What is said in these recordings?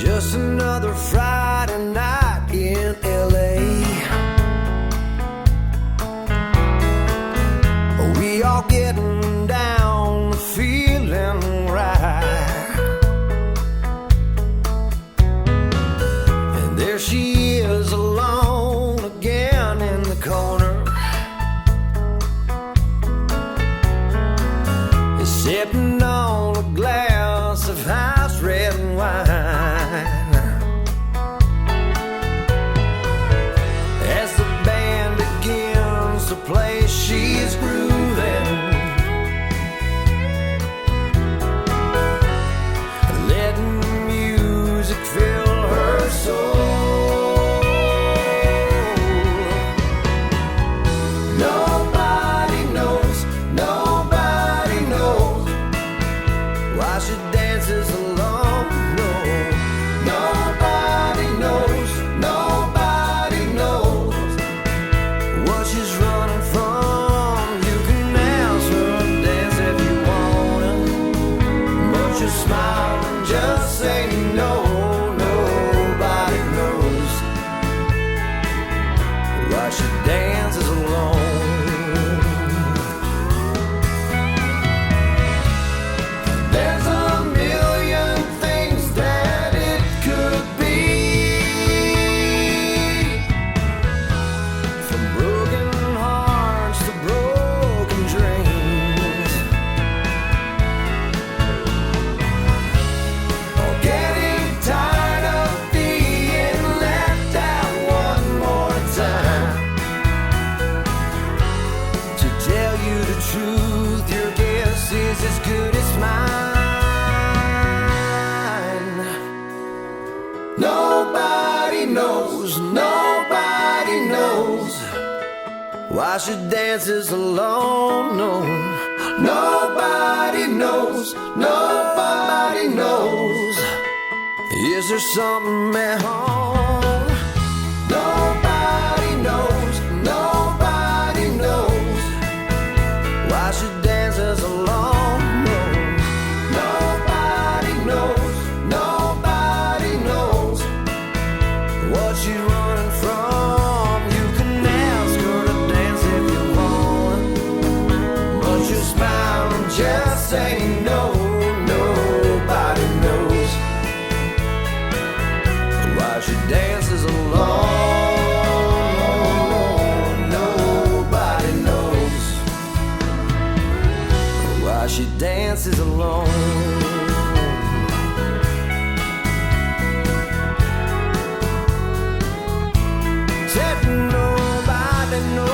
Just another Friday night in LA. We all getting down, feeling right. And there she is alone again in the corner, sipping on a glass of house red wine. As the band begins to play, she's grooving, letting music fill her soul. Nobody knows why she dances alone. No, nobody knows what she's running from. You can ask her to dance if you wanna, but you smile and just say no. Nobody knows why she dances alone. There's a million things that it could be, from broken hearts to broken dreams, or getting tired of being left out one more time. To tell you the truth, your guess is as good as mine. Nobody knows why she dances alone. No, nobody knows. Is there something at home? Nobody knows why she dances alone. No, nobody knows what she's running from. You can ask her to dance if you want, but you smile and just say no. Nobody knows why she dances alone. Nobody knows why she dances alone. Said nobody knows.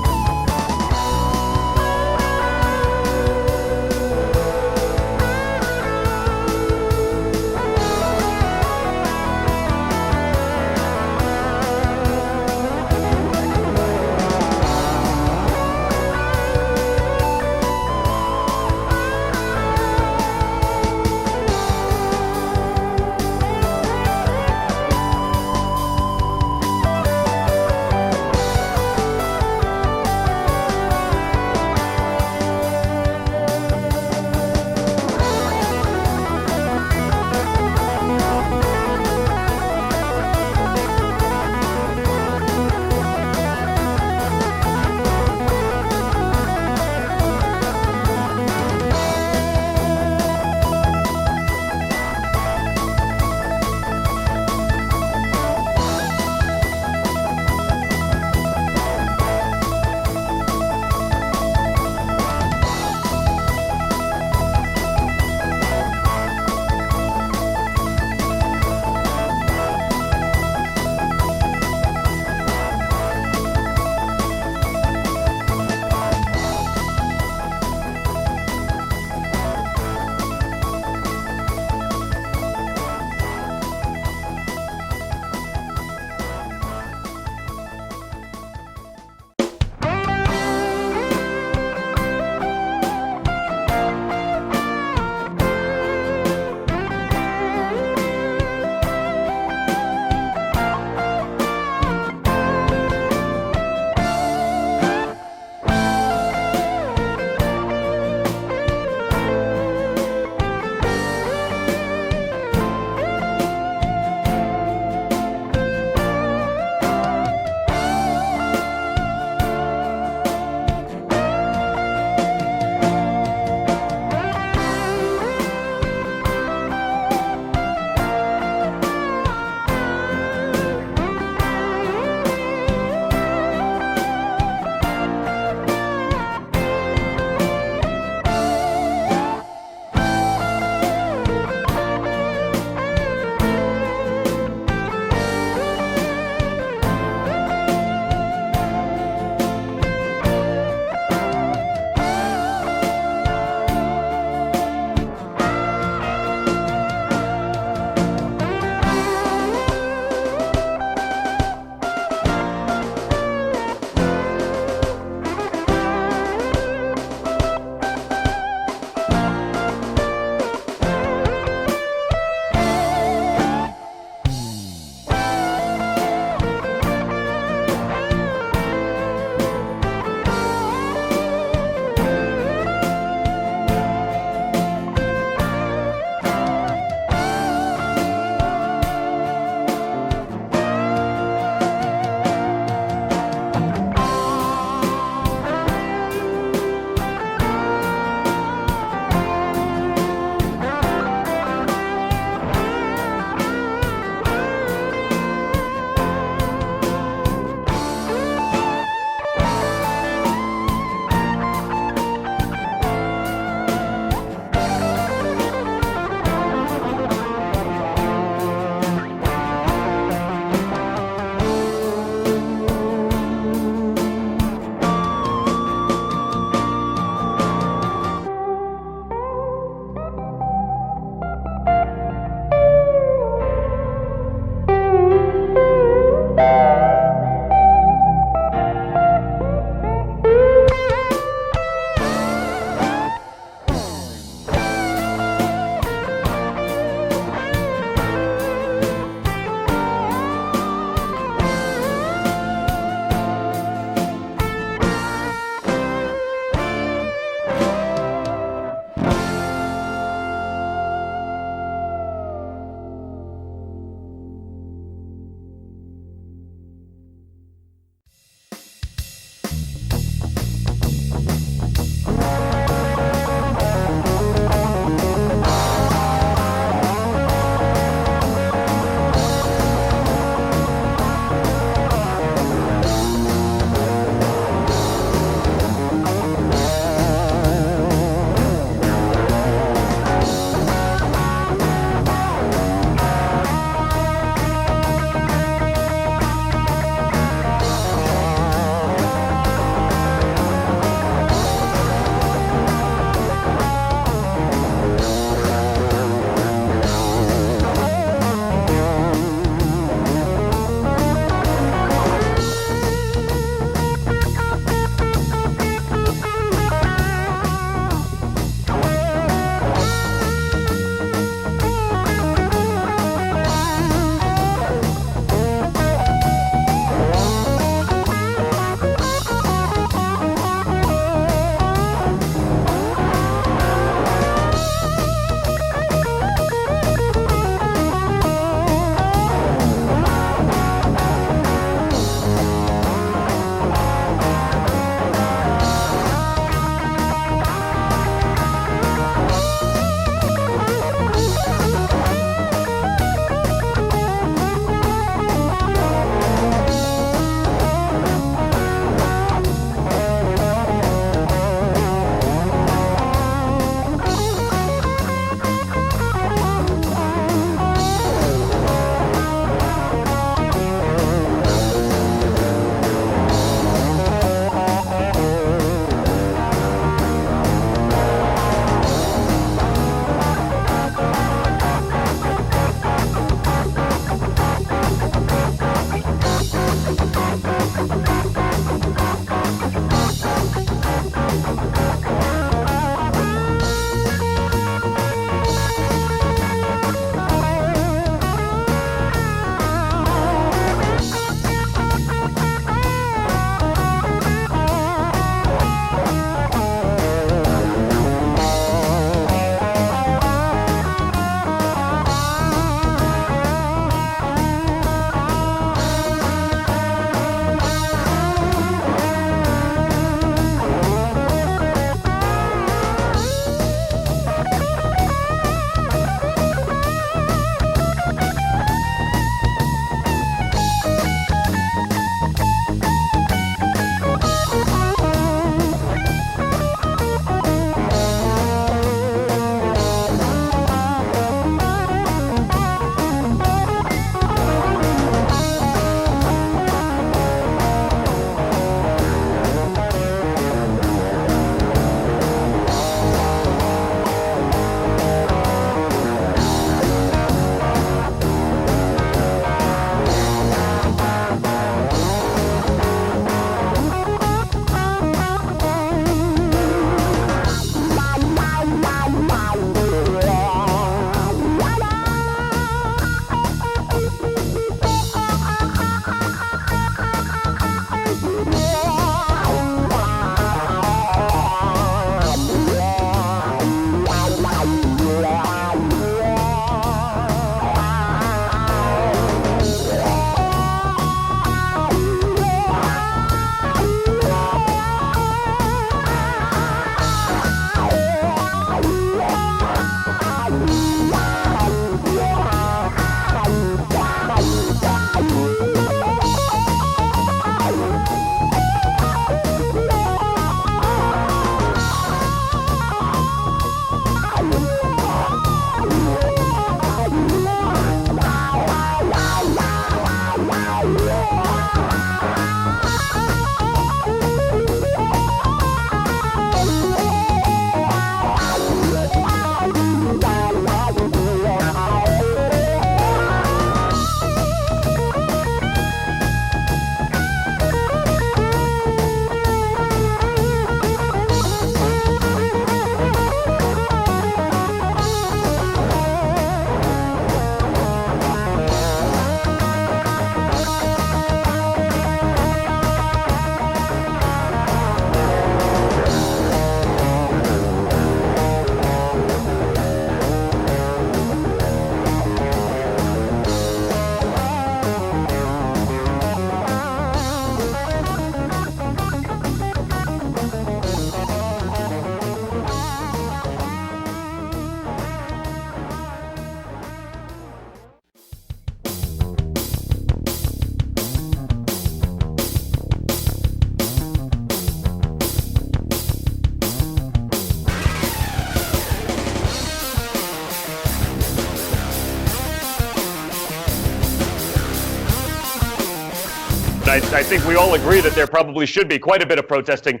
I think we all agree that there probably should be quite a bit of protesting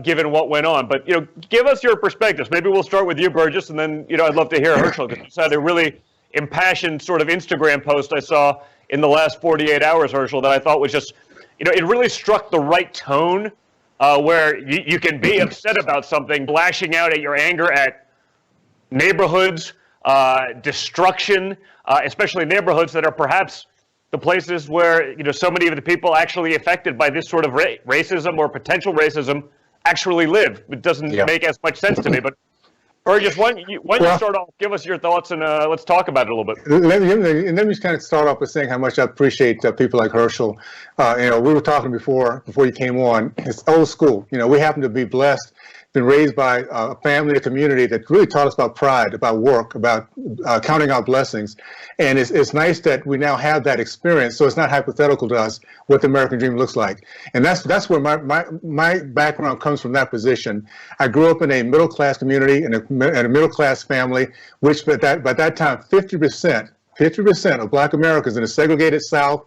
given what went on. But, give us your perspectives. Maybe we'll start with you, Burgess, and then, I'd love to hear Herschel, because you had a really impassioned sort of Instagram post I saw in the last 48 hours, Herschel, that I thought was just, it really struck the right tone where you can be upset about something, lashing out at your anger at neighborhoods, destruction, especially neighborhoods that are perhaps the places where, so many of the people actually affected by this sort of racism or potential racism actually live. It doesn't make as much sense to me. But Burgess, why don't you start off, give us your thoughts, and let's talk about it a little bit. Let me just kind of start off by saying how much I appreciate people like Herschel. We were talking before you came on. It's old school. We happen to be blessed, been raised by a family, a community that really taught us about pride, about work, about counting our blessings. And it's nice that we now have that experience, so it's not hypothetical to us what the American dream looks like. And that's where my background comes from, that position. I grew up in a middle-class community and a middle-class family, which by that time, 50% of Black Americans in the segregated South,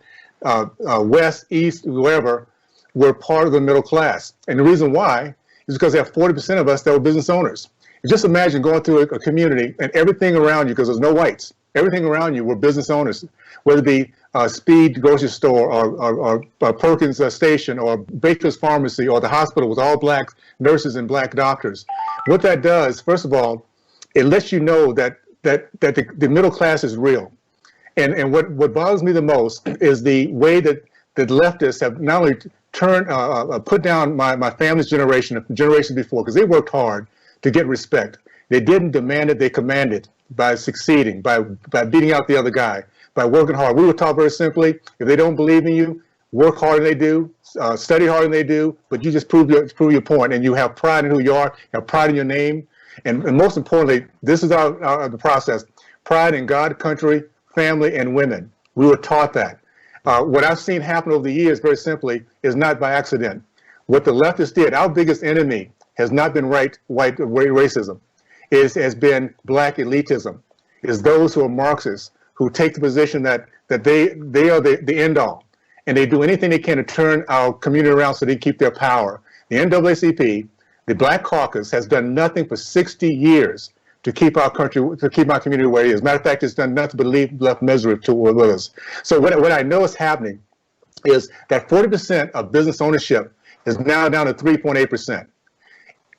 West, East, wherever, were part of the middle class. And the reason why is because there are 40% of us that were business owners. Just imagine going through a community and everything around you, because there's no whites, everything around you were business owners, whether it be Speed grocery store or Perkins station or Baker's pharmacy or the hospital with all Black nurses and Black doctors. What that does, first of all, it lets you know that the middle class is real. And what bothers me the most is the way that the leftists have not only put down my family's generation, generations before, because they worked hard to get respect. They didn't demand it, they commanded by succeeding, by beating out the other guy, by working hard. We were taught very simply, if they don't believe in you, work harder than they do, study harder than they do, but you just prove your point, and you have pride in who you are, you have pride in your name, and most importantly, this is the process, pride in God, country, family, and women. We were taught that. What I've seen happen over the years, very simply, is not by accident. What the leftists did, our biggest enemy has not been white racism. It has been Black elitism. It's those who are Marxists, who take the position that they are the end all. And they do anything they can to turn our community around so they keep their power. The NAACP, the Black Caucus, has done nothing for 60 years to keep our community where it is. Matter of fact, it's done nothing but leave left misery with us. So what I know is happening is that 40% of business ownership is now down to 3.8%.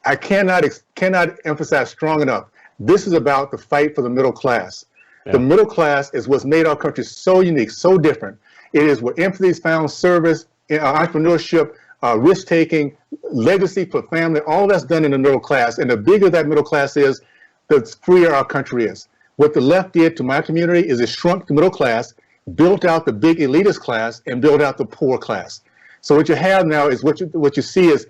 I cannot emphasize strong enough. This is about the fight for the middle class. Yeah. The middle class is what's made our country so unique, so different. It is where empathy is found, service, entrepreneurship, risk-taking, legacy for family, all that's done in the middle class. And the bigger that middle class is, the freer our country is. What the left did to my community is it shrunk the middle class, built out the big elitist class, and built out the poor class. So what you have now is what you see is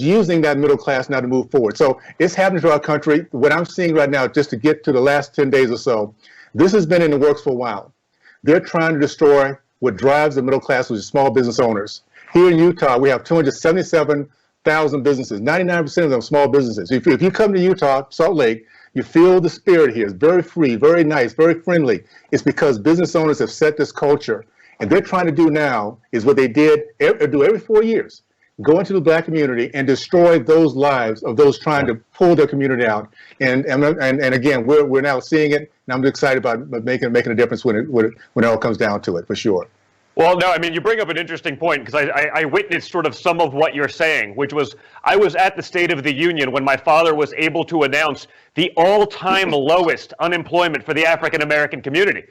using that middle class now to move forward. So it's happening to our country. What I'm seeing right now, just to get to the last 10 days or so, this has been in the works for a while. They're trying to destroy what drives the middle class, which is small business owners. Here in Utah, we have 277,000 businesses. 99% of them are small businesses. If you come to Utah, Salt Lake, you feel the spirit here. It's very free, very nice, very friendly. It's because business owners have set this culture. And they're trying to do now is what they do every 4 years. Go into the Black community and destroy those lives of those trying to pull their community out. And again, we're now seeing it, and I'm excited about making a difference when it all comes down to it, for sure. Well, no, I mean, you bring up an interesting point, because I witnessed sort of some of what you're saying, which was I was at the State of the Union when my father was able to announce the all-time lowest unemployment for the African-American community.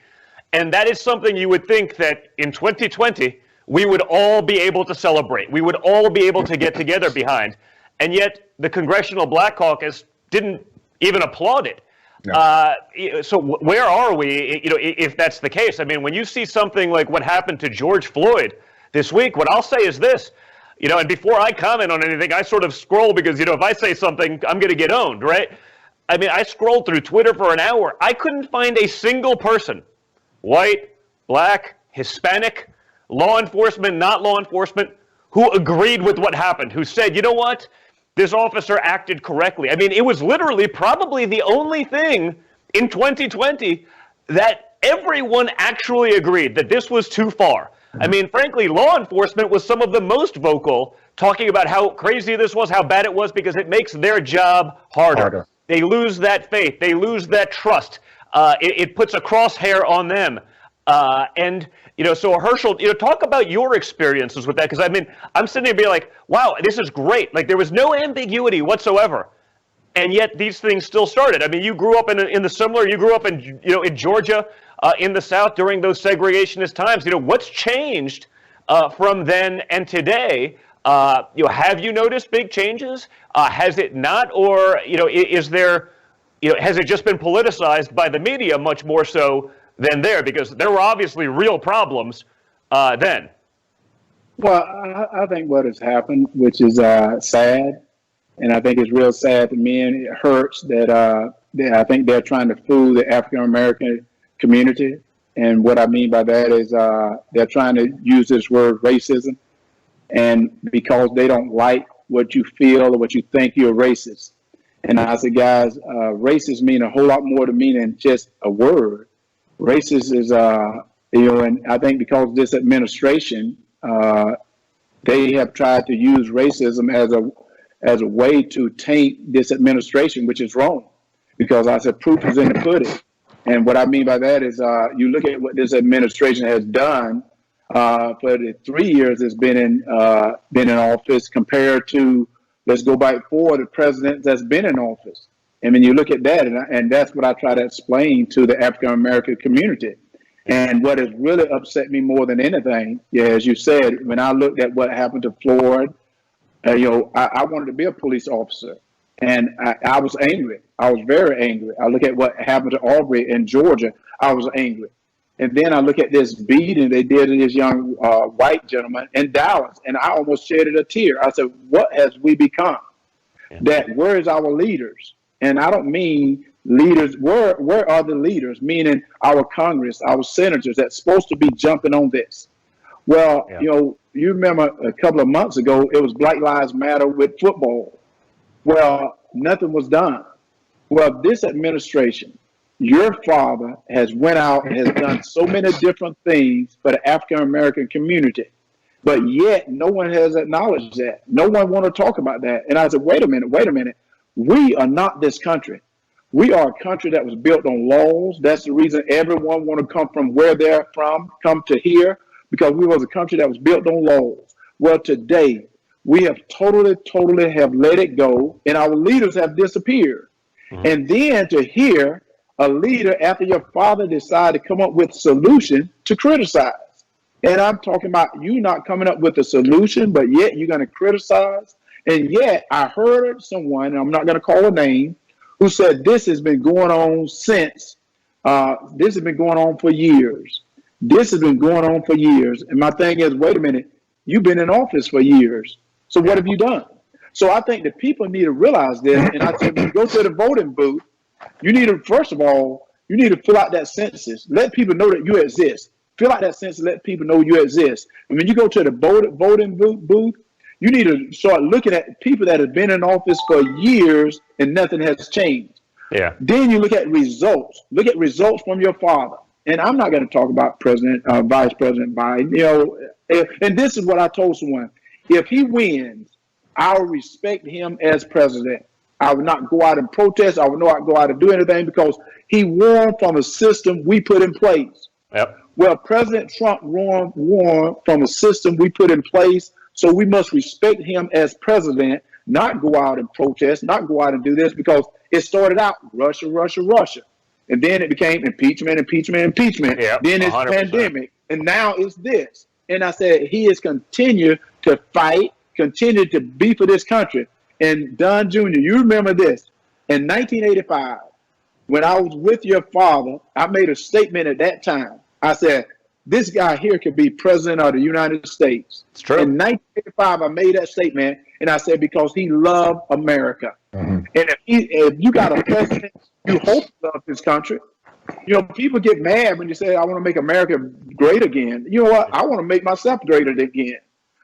And that is something you would think that in 2020, we would all be able to celebrate. We would all be able to get together behind. And yet the Congressional Black Caucus didn't even applaud it. No. So where are we, if that's the case? I mean, when you see something like what happened to George Floyd this week, what I'll say is this, and before I comment on anything, I sort of scroll because, if I say something, I'm going to get owned, right? I mean, I scrolled through Twitter for an hour. I couldn't find a single person, white, Black, Hispanic, law enforcement, not law enforcement, who agreed with what happened, who said, you know what, this officer acted correctly. I mean, it was literally probably the only thing in 2020 that everyone actually agreed that this was too far. I mean, frankly, law enforcement was some of the most vocal, talking about how crazy this was, how bad it was, because it makes their job harder. They lose that faith. They lose that trust. It puts a crosshair on them. And, so Herschel, talk about your experiences with that. Because, I mean, I'm sitting there being like, wow, this is great. Like, there was no ambiguity whatsoever. And yet these things still started. I mean, you grew up in the similar, you grew up in, in Georgia, in the South during those segregationist times. What's changed from then and today? Have you noticed big changes? Has it not? Or, is there, has it just been politicized by the media much more so than there? Because there were obviously real problems then. Well, I think what has happened, which is sad, and I think it's real sad to me, and it hurts that I think they're trying to fool the African American community. And what I mean by that is they're trying to use this word racism, and because they don't like what you feel or what you think, you're racist. And I said, guys, racist mean a whole lot more to me than just a word. Racist is, and I think because this administration, they have tried to use racism as a way to taint this administration, which is wrong, because I said proof is in the pudding. And what I mean by that is you look at what this administration has done for the 3 years it's been in office compared to, let's go back forward, the president that's been in office. And when you look at that, and that's what I try to explain to the African American community. And what has really upset me more than anything, as you said, when I looked at what happened to Floyd, I wanted to be a police officer, and I was angry. I was very angry. I look at what happened to Aubrey in Georgia. I was angry. And then I look at this beating they did to this young white gentleman in Dallas, and I almost shedded a tear. I said, what has we become? That where is our leaders? And I don't mean leaders. Where are the leaders? Meaning our Congress, our senators that's supposed to be jumping on this. Well, you remember a couple of months ago, it was Black Lives Matter with football. Well, nothing was done. Well, this administration, your father has went out and has done so many different things for the African American community, but yet no one has acknowledged that. No one want to talk about that. And I said, wait a minute. We are not this country. We are a country that was built on laws. That's the reason everyone want to come from where they're from, come to here, because we was a country that was built on laws. Well, today we have totally have let it go, and our leaders have disappeared. Mm-hmm. And then to hear a leader after your father decided to come up with a solution to criticize. And I'm talking about you not coming up with a solution, but yet you're going to criticize. And yet I heard someone, and I'm not going to call a name, who said this has been going on since, this has been going on for years. This has been going on for years. And my thing is, wait a minute, you've been in office for years. So what have you done? So I think that people need to realize this. And I said, when you go to the voting booth, you need to, first of all, you need to fill out that census. Let people know that you exist. Fill out that census, let people know you exist. And when you go to the voting booth, you need to start looking at people that have been in office for years and nothing has changed. Yeah. Then you look at results. Look at results from your father. And I'm not going to talk about Vice President Biden. And this is what I told someone. If he wins, I'll respect him as president. I would not go out and protest. I would not go out and do anything because he won from a system we put in place. Yep. Well, President Trump won from a system we put in place. So we must respect him as president, not go out and protest, not go out and do this, because it started out Russia. And then it became impeachment. Yep, then it's 100%. Pandemic. And now it's this. And I said, he has continued to fight, continued to be for this country. And Don Jr., you remember this. In 1985, when I was with your father, I made a statement at that time. I said, this guy here could be president of the United States. It's true. In 1985, I made that statement, and I said, because he loved America. Mm-hmm. And if you got a president, you hope to love this country. People get mad when you say, I want to make America great again. You know what? I want to make myself greater again.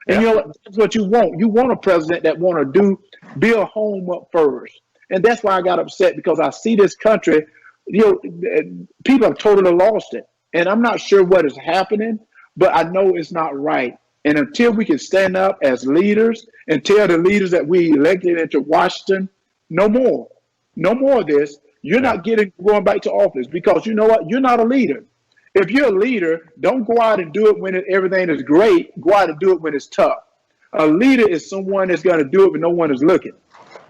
And you know what? That's what you want. You want a president that want to build home up first. And that's why I got upset, because I see this country, people have totally lost it. And I'm not sure what is happening, but I know it's not right. And until we can stand up as leaders and tell the leaders that we elected into Washington, no more, no more of this. You're not going back to office, because you know what? You're not a leader. If you're a leader, don't go out and do it when everything is great. Go out and do it when it's tough. A leader is someone that's going to do it when no one is looking.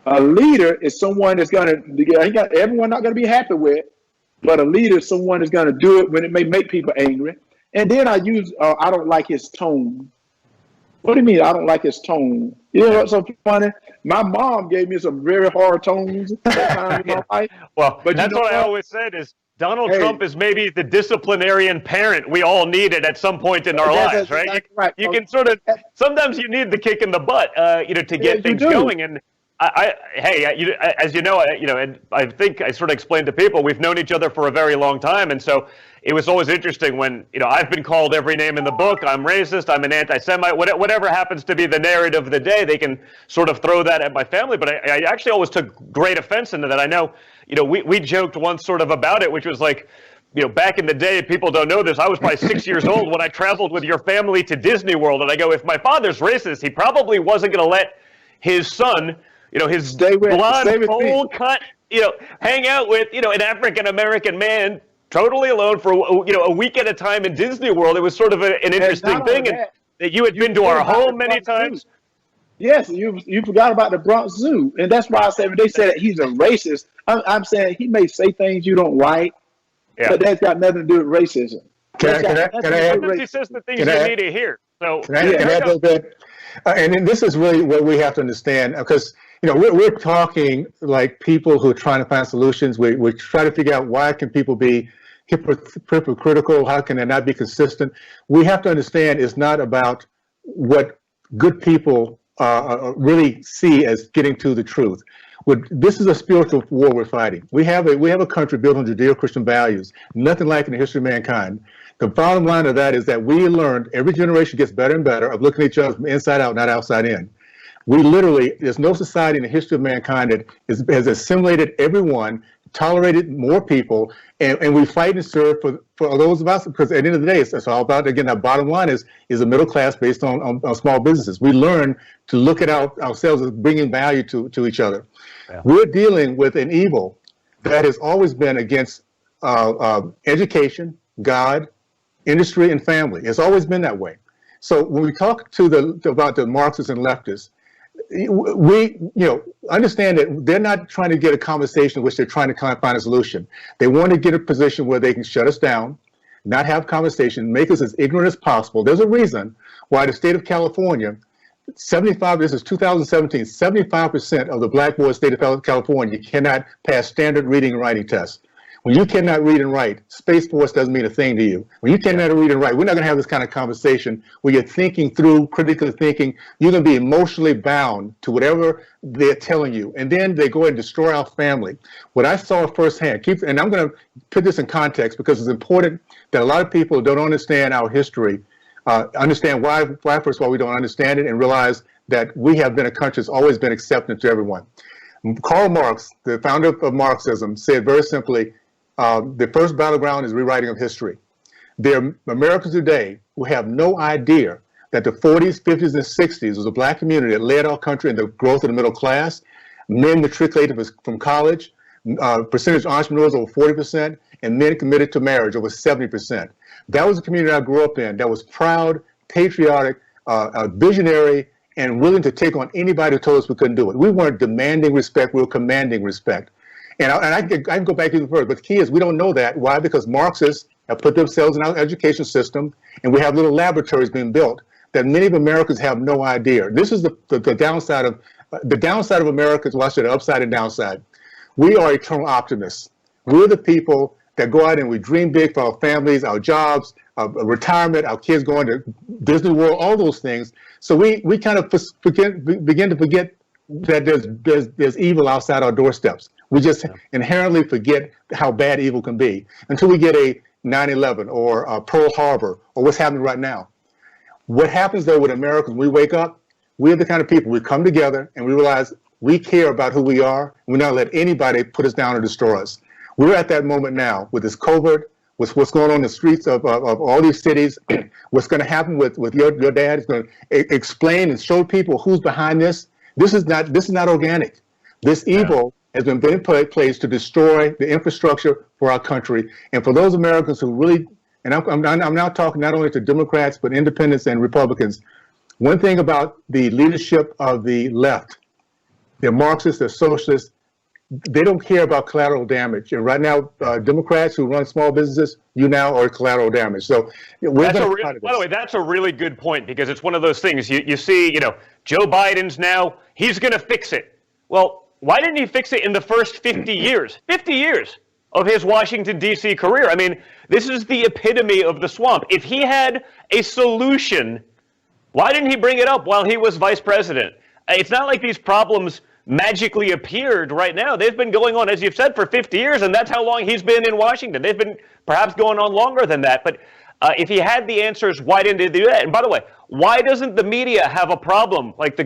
A leader is someone that's going to, everyone not going to be happy with, but a leader is someone that's going to do it when it may make people angry. And then I don't like his tone. What do you mean I don't like his tone? You know what's so funny? My mom gave me some very hard tones that time in my life. Well, but that's what I always said is Donald Trump is maybe the disciplinarian parent we all needed at some point in our lives, right? Exactly right. You can sort of, sometimes you need the kick in the butt, to get things going. And as you know, and I think I sort of explained to people, we've known each other for a very long time. And so it was always interesting when, I've been called every name in the book. I'm racist. I'm an anti-Semite. Whatever happens to be the narrative of the day, they can sort of throw that at my family. But I actually always took great offense into that. I know, we joked once sort of about it, which was like, back in the day, people don't know this. I was probably 6 years old when I traveled with your family to Disney World. And I go, if my father's racist, he probably wasn't going to let his son, his blonde, bowl cut, hang out with, an African-American man totally alone for, a week at a time in Disney World. It was sort of an interesting thing. And that you had been to our home many times. Yes, you forgot about the Bronx Zoo. And that's why I said when they said that he's a racist, I'm saying he may say things you don't like, but that's got nothing to do with racism. Can I add? He says the things you need to hear. So can I add a little bit? And then this is really what we have to understand, because we're talking like people who are trying to find solutions. We try to figure out why can people be hypocritical, how can they not be consistent. We have to understand it's not about what good people really see as getting to the truth. This is a spiritual war we're fighting. We have a country built on Judeo-Christian values, nothing like in the history of mankind. The bottom line of that is that we learned, every generation gets better and better, of looking at each other from inside out, not outside in. There's no society in the history of mankind that has assimilated everyone, tolerated more people, and we fight and serve for those of us, because at the end of the day, it's all about, again, that bottom line is a middle class based on small businesses. We learn to look at ourselves as bringing value to each other. Yeah. We're dealing with an evil that has always been against education, God, industry, and family. It's always been that way. So when we talk about the Marxists and leftists, we understand that they're not trying to get a conversation in which they're trying to find a solution. They want to get a position where they can shut us down, not have conversation, make us as ignorant as possible. There's a reason why the state of California, this is 2017, 75% of the black boys state of California cannot pass standard reading and writing tests. When you cannot read and write, Space Force doesn't mean a thing to you. When you cannot read and write, we're not going to have this kind of conversation where you're thinking through, critically thinking. You're going to be emotionally bound to whatever they're telling you. And then they go ahead and destroy our family. What I saw firsthand, and I'm going to put this in context because it's important that a lot of people don't understand our history, understand why first of all, we don't understand it, and realize that we have been a country that's always been accepting to everyone. Karl Marx, the founder of Marxism, said very simply, the first battleground is rewriting of history. There are Americans today who have no idea that the 40s, 50s, and 60s was a black community that led our country in the growth of the middle class, men matriculated from college, percentage of entrepreneurs over 40%, and men committed to marriage over 70%. That was a community I grew up in that was proud, patriotic, visionary, and willing to take on anybody who told us we couldn't do it. We weren't demanding respect, we were commanding respect. And I can go back even further, but the key is we don't know that. Why? Because Marxists have put themselves in our education system, and we have little laboratories being built that many of Americans have no idea. This is the downside of America. Well, I said upside and downside. We are eternal optimists. We're the people that go out and we dream big for our families, our jobs, our retirement, our kids going to Disney World, all those things. So we kind of begin to forget that there's evil outside our doorsteps. We just inherently forget how bad evil can be until we get a 9/11 or a Pearl Harbor or what's happening right now. What happens though with Americans, when we wake up, we're the kind of people, we come together and we realize we care about who we are. We're not let anybody put us down or destroy us. We're at that moment now with this COVID, what's going on in the streets of all these cities, what's going to happen with your dad. Is going to explain and show people who's behind this. This is not organic. This evil has been put in place to destroy the infrastructure for our country. And for those Americans who really, and I'm now talking not only to Democrats, but independents and Republicans, one thing about the leadership of the left, they're Marxists, they're socialists, they don't care about collateral damage. And right now, Democrats who run small businesses, you now are collateral damage. So we're by the way, that's a really good point, because it's one of those things you see, Joe Biden's now, he's going to fix it. Well, why didn't he fix it in the first 50 years? 50 years of his Washington, D.C. career. I mean, this is the epitome of the swamp. If he had a solution, why didn't he bring it up while he was vice president? It's not like these problems magically appeared right now. They've been going on, as you've said, for 50 years, and that's how long he's been in Washington. They've been perhaps going on longer than that. But if he had the answers, why didn't he do that? And by the way, why doesn't the media have a problem like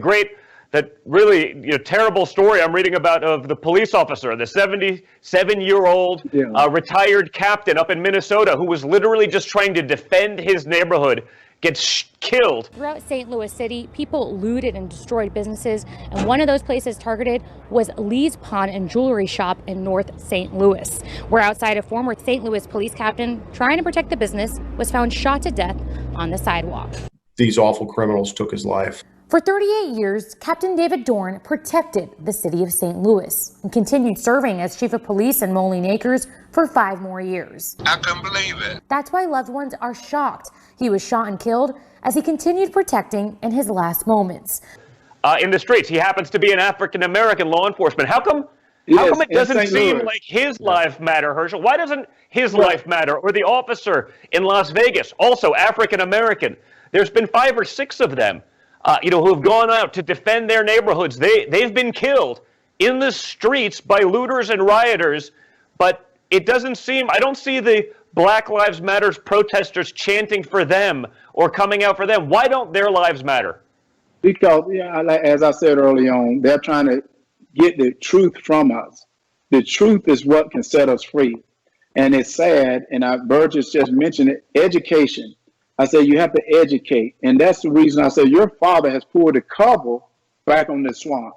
that really terrible story I'm reading about of the police officer, the 77-year-old retired captain up in Minnesota who was literally just trying to defend his neighborhood, gets killed. Throughout St. Louis City, people looted and destroyed businesses, and one of those places targeted was Lee's Pawn and Jewelry Shop in North St. Louis, where outside a former St. Louis police captain trying to protect the business was found shot to death on the sidewalk. These awful criminals took his life. For 38 years, Captain David Dorn protected the city of St. Louis and continued serving as chief of police in Moline Acres for 5 more years. I couldn't believe it. That's why loved ones are shocked. He was shot and killed as he continued protecting in his last moments. In the streets, he happens to be an African-American law enforcement. How come it doesn't seem like his life matter, Herschel? Why doesn't his life matter? Or the officer in Las Vegas, also African-American. There's been 5 or 6 of them. Who have gone out to defend their neighborhoods. They've been killed in the streets by looters and rioters, but it doesn't seem, I don't see the Black Lives Matter protesters chanting for them or coming out for them. Why don't their lives matter? Because, as I said early on, they're trying to get the truth from us. The truth is what can set us free. And it's sad, and Burgess just mentioned it, education. I said, you have to educate. And that's the reason I said your father has pulled the cover back on the swamp.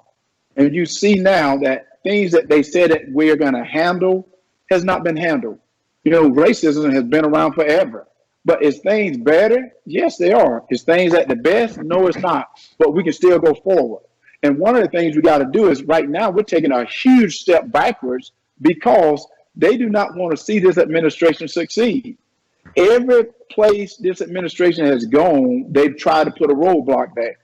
And you see now that things that they said that we're going to handle has not been handled. Racism has been around forever. But is things better? Yes, they are. Is things at the best? No, it's not. But we can still go forward. And one of the things we got to do is right now we're taking a huge step backwards because they do not want to see this administration succeed. Every place this administration has gone, they've tried to put a roadblock there.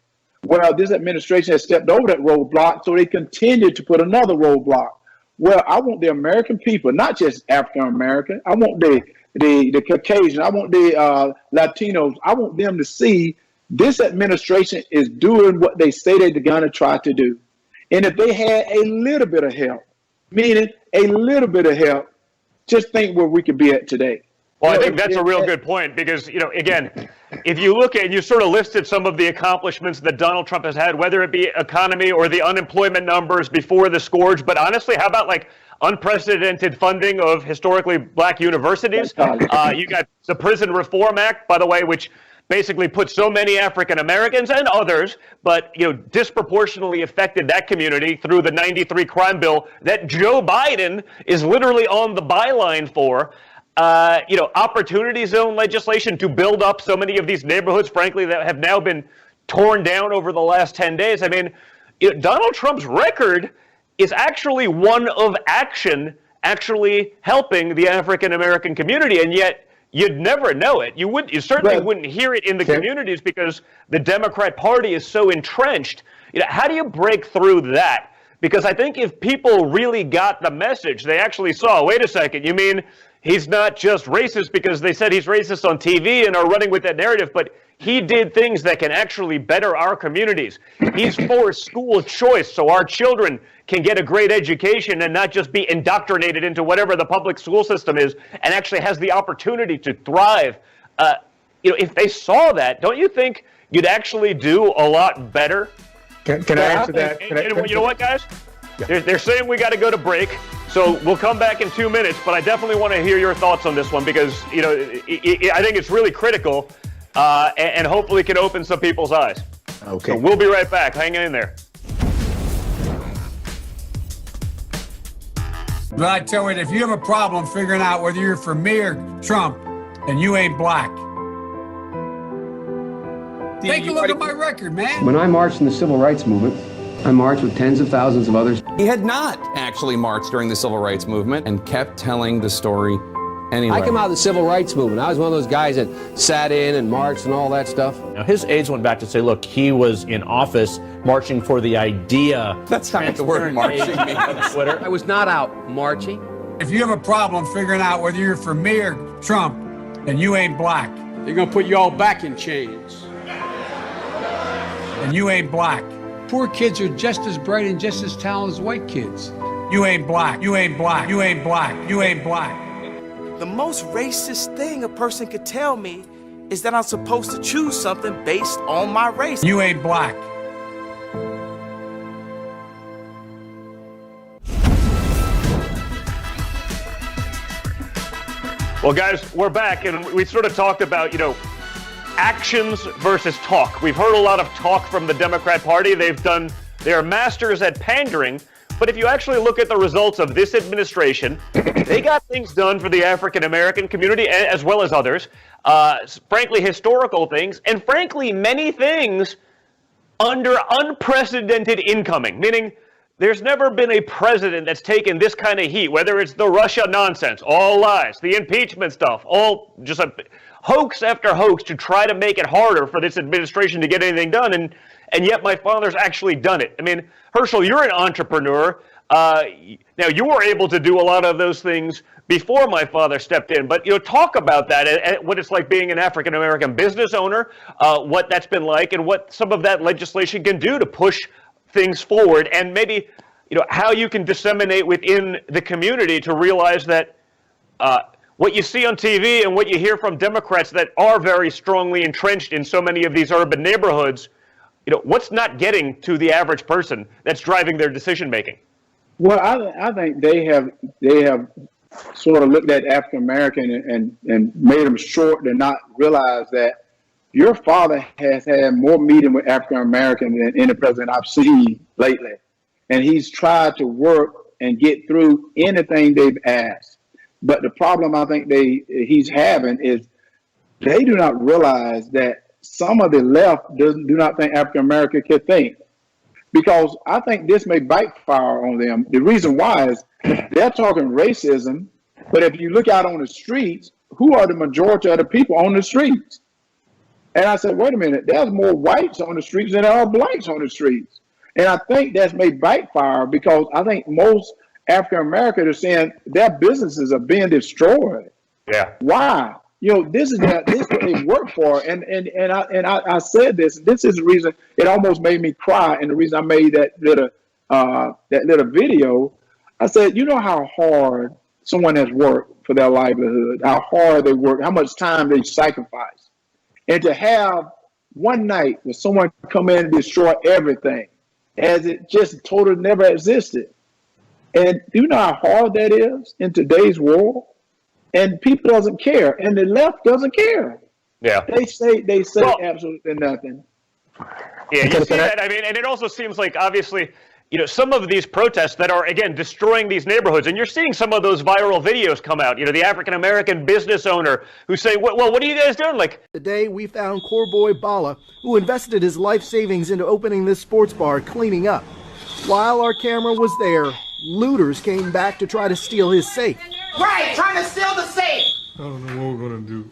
Well, this administration has stepped over that roadblock, so they continue to put another roadblock. Well, I want the American people, not just African American. I want the Caucasian. I want the Latinos. I want them to see this administration is doing what they say they're going to try to do. And if they had a little bit of help, meaning a little bit of help, just think where we could be at today. Well, I think that's a real good point because, again, if you look at, you sort of listed some of the accomplishments that Donald Trump has had, whether it be economy or the unemployment numbers before the scourge. But honestly, how about unprecedented funding of historically black universities? You got the Prison Reform Act, by the way, which basically put so many African Americans and others, but disproportionately affected that community through the 93 crime bill that Joe Biden is literally on the byline for. Opportunity zone legislation to build up so many of these neighborhoods, frankly, that have now been torn down over the last 10 days. I mean, Donald Trump's record is actually one of action, actually helping the African-American community, and yet you'd never know it. You certainly wouldn't hear it in the communities because the Democrat Party is so entrenched. How do you break through that? Because I think if people really got the message, they actually saw, wait a second, you mean he's not just racist because they said he's racist on TV and are running with that narrative, but he did things that can actually better our communities. He's for school choice so our children can get a great education and not just be indoctrinated into whatever the public school system is and actually has the opportunity to thrive. If they saw that, don't you think you'd actually do a lot better? Can I answer that? You know what, guys? Yeah. They're saying we got to go to break. So we'll come back in 2 minutes, but I definitely want to hear your thoughts on this one because, you know, I think it's really critical and hopefully can open some people's eyes. Okay. So we'll be right back. Hang in there. But I tell you, if you have a problem figuring out whether you're for me or Trump, then you ain't black. Take a look at my record, man. When I marched in the civil rights movement, I marched with tens of thousands of others. He had not actually marched during the civil rights movement and kept telling the story anyway. I came out of the civil rights movement. I was one of those guys that sat in and marched and all that stuff. Now, his aides went back to say, look, he was in office marching for the idea. That's not what the word marching means. Twitter. I was not out marching. If you have a problem figuring out whether you're for me or Trump, then you ain't black. They're gonna put you all back in chains. And you ain't black. Poor kids are just as bright and just as talented as white kids. You ain't black. You ain't black. You ain't black. You ain't black. The most racist thing a person could tell me is that I'm supposed to choose something based on my race. You ain't black. Well, guys, we're back, and we sort of talked about, you know, actions versus talk. We've heard a lot of talk from the Democrat Party. They're masters at pandering, but if you actually look at the results of this administration, they got things done for the African American community as well as others, frankly, historical things, and frankly, many things under unprecedented incoming, meaning there's never been a president that's taken this kind of heat, whether it's the Russia nonsense, all lies, the impeachment stuff, all just a hoax after hoax to try to make it harder for this administration to get anything done, and yet my father's actually done it. I mean, Herschel, you're an entrepreneur. Now, you were able to do a lot of those things before my father stepped in, but, you know, talk about that and what it's like being an African-American business owner, what that's been like, and what some of that legislation can do to push things forward, and maybe, you know, how you can disseminate within the community to realize that what you see on TV and what you hear from Democrats that are very strongly entrenched in so many of these urban neighborhoods, you know, what's not getting to the average person that's driving their decision making? Well, I think they have sort of looked at African American and made them short to not realize that your father has had more meeting with African American than any president I've seen lately, and he's tried to work and get through anything they've asked. But the problem I think he's having is they do not realize that some of the left do not think African American can think, because I think this may backfire on them. The reason why is they're talking racism, but if you look out on the streets, who are the majority of the people on the streets? And I said, wait a minute, there's more whites on the streets than there are blacks on the streets. And I think that's may backfire because I think most African Americans are saying their businesses are being destroyed. Yeah. Why? You know, this is what they work for. And I said this. This is the reason it almost made me cry. And the reason I made that little video, I said, you know how hard someone has worked for their livelihood, how hard they work, how much time they sacrifice. And to have one night where someone come in and destroy everything as it just totally never existed. And do you know how hard that is in today's world? And people doesn't care, and the left doesn't care. Yeah. They say well, absolutely nothing. Yeah, you see that. I mean, and it also seems like, obviously, you know, some of these protests that are, again, destroying these neighborhoods, and you're seeing some of those viral videos come out, you know, the African-American business owner who say, well, what are you guys doing? Like, today we found core boy Bala, who invested his life savings into opening this sports bar, cleaning up. While our camera was there, looters came back to try to steal his safe. Right, trying to steal the safe. I don't know what we're gonna do.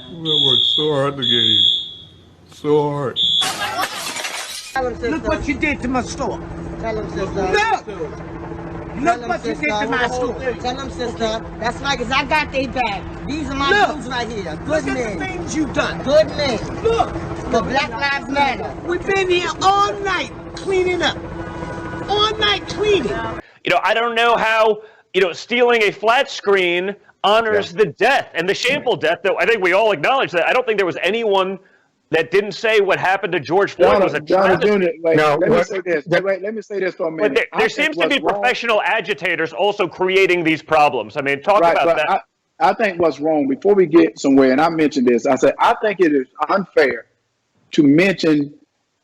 We're gonna work so hard to get here. So hard. Look what you did to my store. Tell him, sister. Look what you did to my store. Tell him, sister. That's right, because I got their back. These are my dudes right here. Good men. Look at the things you've done. Good men. Look. The Black Lives Matter. We've been here all night cleaning up. All night cleaning. You know, I don't know how, you know, stealing a flat screen honors the death and the shameful death that I think we all acknowledge that. I don't think there was anyone that didn't say what happened to George Floyd was a travesty. Let me say this. Let me say this for a minute. But there seems to be professional agitators also creating these problems. I mean, talk about that. I think what's wrong, before we get somewhere, and I mentioned this, I said, I think it is unfair to mention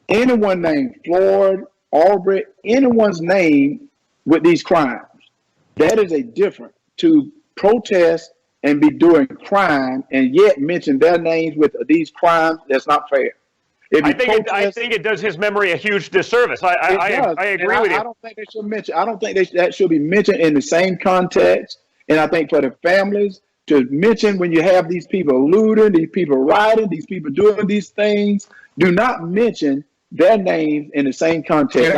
anyone named Floyd, Aubrey, anyone's name with these crimes. That is a difference to protest and be doing crime and yet mention their names with these crimes. That's not fair. I think it does his memory a huge disservice. I agree with you. I don't think they should mention. I don't think that should be mentioned in the same context. And I think for the families to mention when you have these people looting, these people rioting, these people doing these things, do not mention their names in the same context.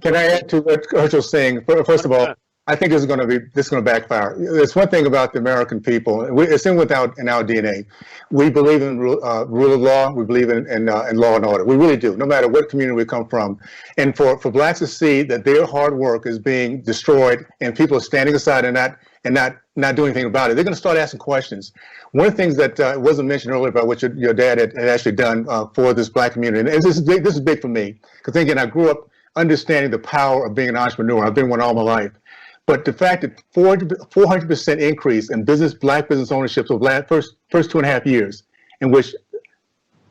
Can I add to what Herschel's saying? First of all, I think this is going to backfire. There's one thing about the American people. It's in our DNA. We believe in rule of law. We believe in law and order. We really do, no matter what community we come from. And for blacks to see that their hard work is being destroyed and people are standing aside and not doing anything about it, they're going to start asking questions. One of the things that wasn't mentioned earlier about what your dad had actually done for this black community, and this is big for me, because again, I grew up understanding the power of being an entrepreneur. I've been one all my life. But the fact that 400% increase in black business ownership over the first 2.5 years in which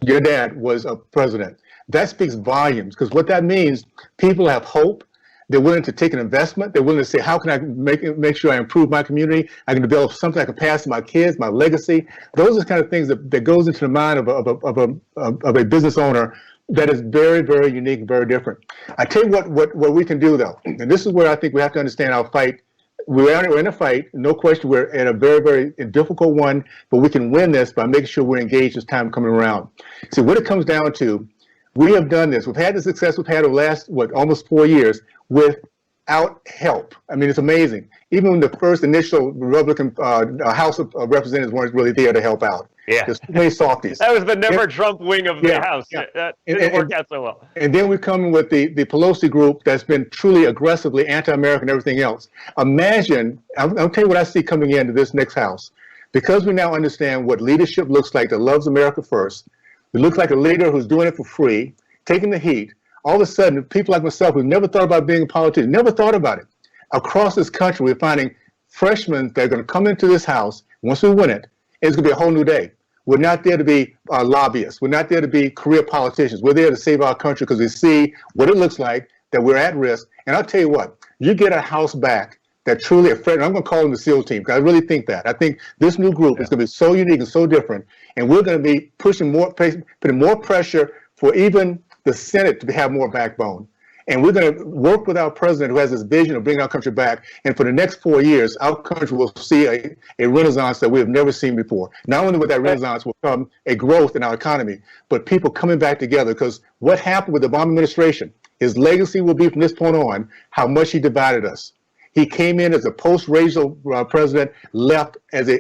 your dad was a president, that speaks volumes, because what that means, people have hope. They're willing to take an investment. They're willing to say, how can I make sure I improve my community? I can develop something I can pass to my kids, my legacy. Those are the kind of things that goes into the mind of a business owner that is very, very unique and very different. I tell you what we can do, though, and this is where I think we have to understand our fight. We're in a fight, no question. We're in a very, very difficult one, but we can win this by making sure we're engaged as time coming around. See, what it comes down to, we have done this. We've had the success we've had over the last, almost 4 years without help. I mean, it's amazing. Even when the first initial Republican House of Representatives weren't really there to help out. Yeah. There's too many softies. That was the never Trump wing of the House. Yeah. That didn't work out so well. And then we come in with the Pelosi group that's been truly aggressively anti-American and everything else. Imagine, I'll tell you what I see coming into this next House. Because we now understand what leadership looks like that loves America first, it looks like a leader who's doing it for free, taking the heat. All of a sudden, people like myself who never thought about being a politician, never thought about it. Across this country, we're finding freshmen that are going to come into this House once we win it. It's going to be a whole new day. We're not there to be lobbyists. We're not there to be career politicians. We're there to save our country because we see what it looks like, that we're at risk. And I'll tell you what, you get a House back that truly, I'm going to call them the SEAL team, because I really think that. I think this new group is going to be so unique and so different. And we're going to be putting more pressure for even the Senate to have more backbone. And we're going to work with our president who has this vision of bringing our country back. And for the next 4 years, our country will see a renaissance that we have never seen before. Not only with that renaissance will come a growth in our economy, but people coming back together. Because what happened with the Obama administration, his legacy will be from this point on how much he divided us. He came in as a post-racial president, left as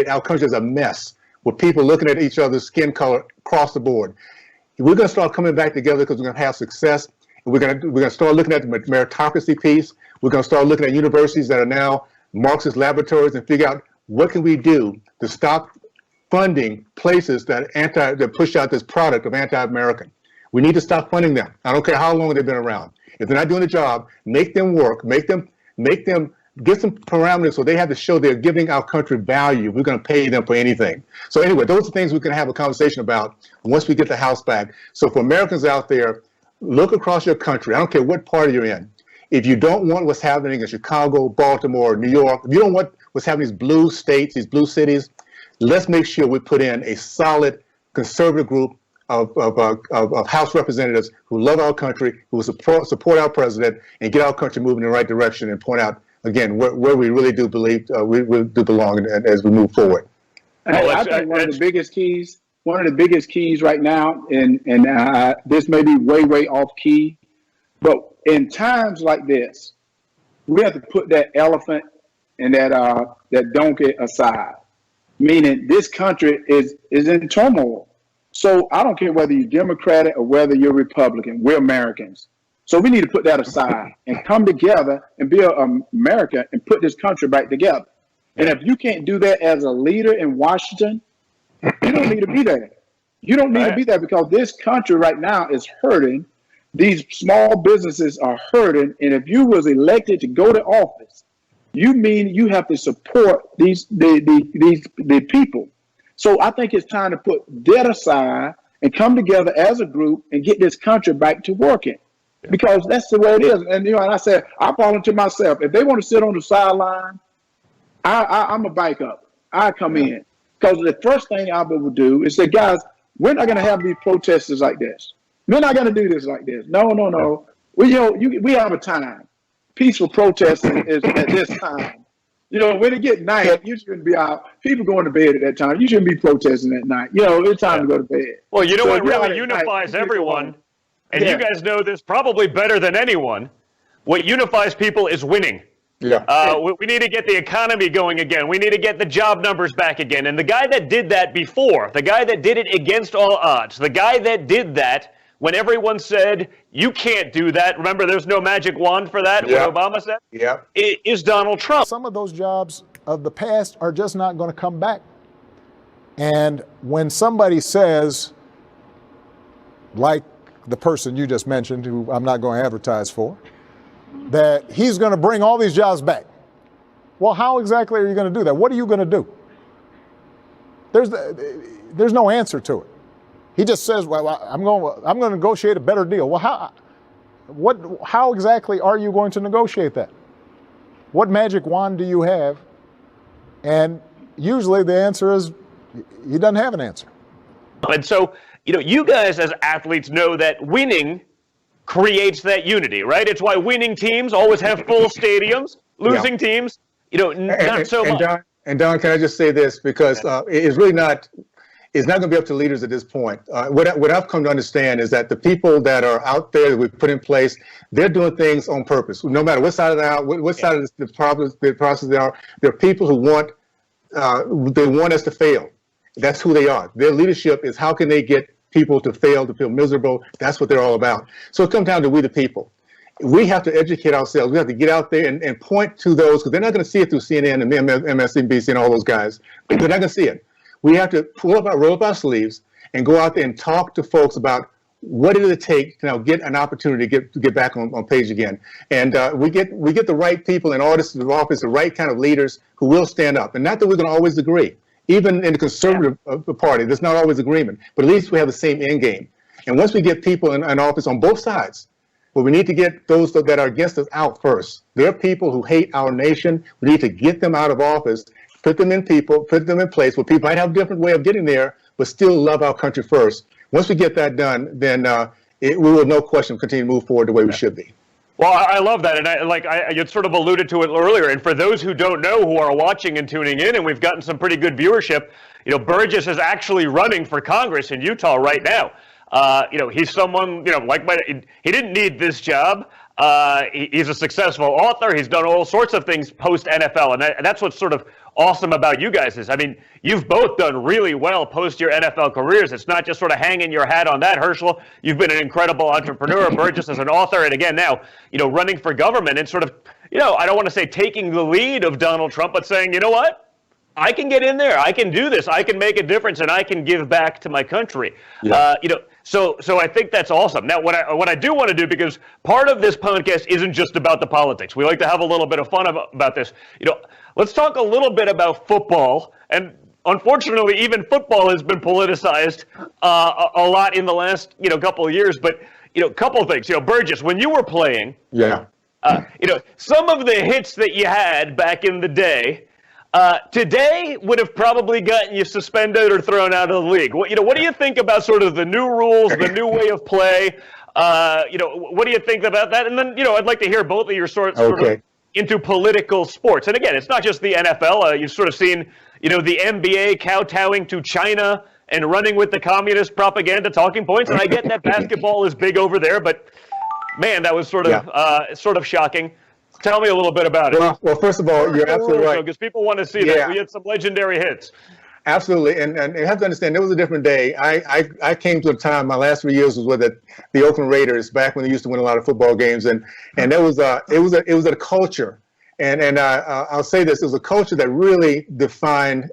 our country as a mess, with people looking at each other's skin color across the board. We're going to start coming back together because we're going to have success. We're going to start looking at the meritocracy piece. We're going to start looking at universities that are now Marxist laboratories and figure out what can we do to stop funding places that push out this product of anti-American. We need to stop funding them. I don't care how long they've been around. If they're not doing the job, make them work. Make them get some parameters so they have to show they're giving our country value. We're going to pay them for anything. So anyway, those are things we can have a conversation about once we get the House back. So for Americans out there, look across your country. I don't care what party you're in. If you don't want what's happening in Chicago, Baltimore, New York, if you don't want what's happening in these blue states, these blue cities, let's make sure we put in a solid conservative group of House representatives who love our country, who will support our president, and get our country moving in the right direction and point out, again, where we really do believe we do belong as we move forward. I think one of the biggest keys right now, and this may be way off key, but in times like this, we have to put that elephant and that donkey aside. Meaning, this country is in turmoil. So I don't care whether you're Democratic or whether you're Republican. We're Americans. So we need to put that aside and come together and build America and put this country back together. And if you can't do that as a leader in Washington, you don't need to be there. You don't need to be there because this country right now is hurting. These small businesses are hurting. And if you was elected to go to office, you mean you have to support the people. So I think it's time to put that aside and come together as a group and get this country back to working. Because that's the way it is. And, and I said, I volunteer myself. If they want to sit on the sideline, I'm a bike up. I come in. Because the first thing I would do is say, guys, we're not going to have these protesters like this. We're not going to do this like this. No. We have a time. Peaceful protesting is at this time. When it get night, you shouldn't be out. People going to bed at that time. You shouldn't be protesting at night. It's time to go to bed. Well, what really unifies everyone, and you guys know this probably better than anyone, what unifies people is winning. We need to get the economy going again. We need to get the job numbers back again. And the guy that did that before, the guy that did it against all odds, the guy that did that when everyone said, you can't do that. Remember, there's no magic wand for that, what Obama said? Is Donald Trump. Some of those jobs of the past are just not going to come back. And when somebody says, like the person you just mentioned, who I'm not going to advertise for, that he's going to bring all these jobs back. Well, how exactly are you going to do that? What are you going to do? There's no answer to it. He just says, well, I'm going to negotiate a better deal. Well, how exactly are you going to negotiate that? What magic wand do you have? And usually the answer is he doesn't have an answer. And so, you guys as athletes know that winning creates that unity, right? It's why winning teams always have full stadiums. Losing teams, not so much. Don, can I just say this? Because it's really not. It's not going to be up to leaders at this point. What I've come to understand is that the people that are out there that we've put in place, they're doing things on purpose. No matter what side of what side of the process they are, they're people who want us to fail. That's who they are. Their leadership is how can they get people to fail, to feel miserable. That's what they're all about. So it comes down to we the people. We have to educate ourselves. We have to get out there and point to those, because they're not going to see it through CNN and MSNBC and all those guys. They're not going to see it. We have to roll up our sleeves and go out there and talk to folks about what did it take to get an opportunity to get back on page again. And we get the right people in office, the right kind of leaders who will stand up. And not that we're going to always agree. Even in the conservative party, there's not always agreement, but at least we have the same end game. And once we get people in office on both sides, well, we need to get those that are against us out first. There are people who hate our nation. We need to get them out of office, put them in place where people might have a different way of getting there, but still love our country first. Once we get that done, then we will, no question, continue to move forward the way we should be. Well, I love that, and you sort of alluded to it earlier. And for those who don't know, who are watching and tuning in, and we've gotten some pretty good viewership, Burgess is actually running for Congress in Utah right now. He's someone, he didn't need this job. He's a successful author. He's done all sorts of things post NFL, and that's what's sort of awesome about you guys is, you've both done really well post your NFL careers. It's not just sort of hanging your hat on that, Herschel. You've been an incredible entrepreneur. Burgess as an author, and again now, running for government and sort of, I don't want to say taking the lead of Donald Trump, but saying, you know what? I can get in there. I can do this. I can make a difference, and I can give back to my country. So I think that's awesome. Now, what I do want to do, because part of this podcast isn't just about the politics. We like to have a little bit of fun about this. Let's talk a little bit about football. And unfortunately, even football has been politicized a lot in the last couple of years. But a couple of things. Burgess, when you were playing, some of the hits that you had back in the day. Today would have probably gotten you suspended or thrown out of the league. What do you think about sort of the new rules, the new way of play? What do you think about that? And then, I'd like to hear both of your sort of into political sports. And again, it's not just the NFL. You've sort of seen, the NBA kowtowing to China and running with the communist propaganda talking points. And I get that basketball is big over there, but man, that was sort of shocking. Tell me a little bit about it. Well, first of all, you're absolutely right. Because people want to see that. We had some legendary hits. Absolutely. And you have to understand, it was a different day. I came to a time, my last 3 years was with the Oakland Raiders, back when they used to win a lot of football games. And it was a culture. And I'll say this, it was a culture that really defined,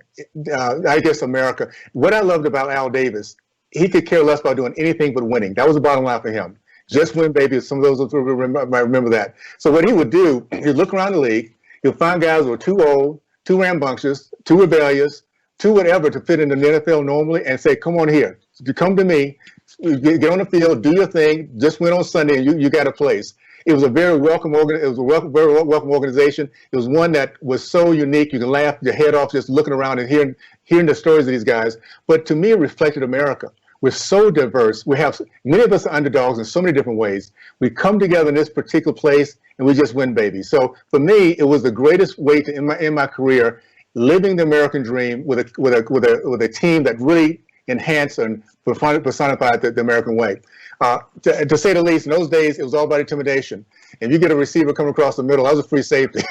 I guess, America. What I loved about Al Davis, he could care less about doing anything but winning. That was the bottom line for him. Just win, baby. Some of those might remember that. So what he would do, he'd look around the league. He'll find guys who are too old, too rambunctious, too rebellious, too whatever to fit into the NFL normally, and say, come on here. You come to me, get on the field, do your thing, just win on Sunday, and you got a place. It was a very welcome very welcome organization. It was one that was so unique. You can laugh your head off just looking around and hearing the stories of these guys. But to me, it reflected America. We're so diverse. We have many of us are underdogs in so many different ways. We come together in this particular place and we just win, baby. So for me, it was the greatest way to in my career, living the American dream with a team that really enhanced and personified the American way. To say the least, in those days, it was all about intimidation. If you get a receiver coming across the middle, that was a free safety.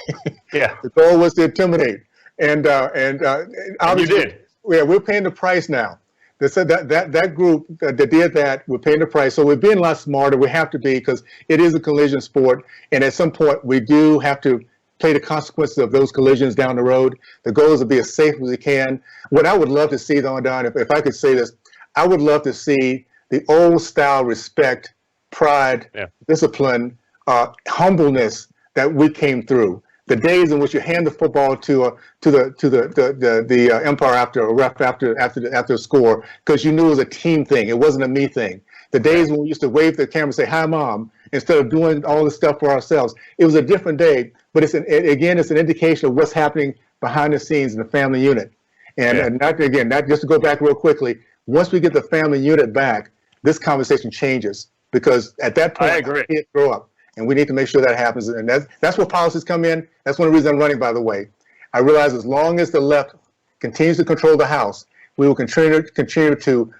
Yeah. The goal was to intimidate. And obviously, you did. Yeah, we're paying the price now. That group that did that, we're paying the price. So we're being a lot smarter. We have to be, because it is a collision sport. And at some point, we do have to pay the consequences of those collisions down the road. The goal is to be as safe as we can. What I would love to see, though, Don, if I could say this, I would love to see the old style respect, pride, discipline, humbleness that we came through. The days in which you hand the football to the umpire after a ref after a score, because you knew it was a team thing. It wasn't a me thing. The days when we used to wave the camera and say, "Hi, Mom," instead of doing all this stuff for ourselves. It was a different day, but it's an indication of what's happening behind the scenes in the family unit. And not just to go back real quickly, once we get the family unit back, this conversation changes, because at that point, I agree. Kids grow up, and we need to make sure that happens. And that's where policies come in. That's one of the reasons I'm running, by the way. I realize as long as the left continues to control the House, we will continue to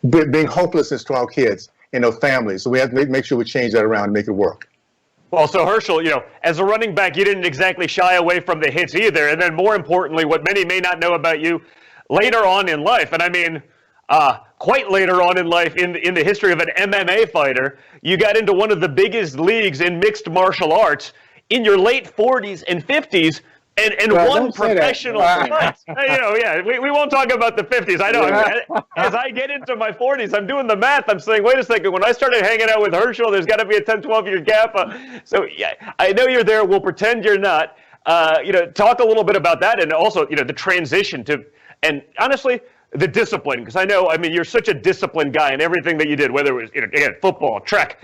being hopelessness to our kids and their families. So we have to make sure we change that around and make it work. Well, so Herschel, as a running back, you didn't exactly shy away from the hits either. And then more importantly, what many may not know about you, later on in life, and I mean, quite later on in life, in the history of an MMA fighter, you got into one of the biggest leagues in mixed martial arts in your late 40s and 50s, and won professional fights. We won't talk about the 50s. I know. As I get into my 40s, I'm doing the math. I'm saying, wait a second. When I started hanging out with Herschel, there's got to be a 10, 12-year gap. So yeah, I know you're there. We'll pretend you're not. Talk a little bit about that, and also, the transition to, and honestly, the discipline, because I know, you're such a disciplined guy in everything that you did, whether it was, again, football, track,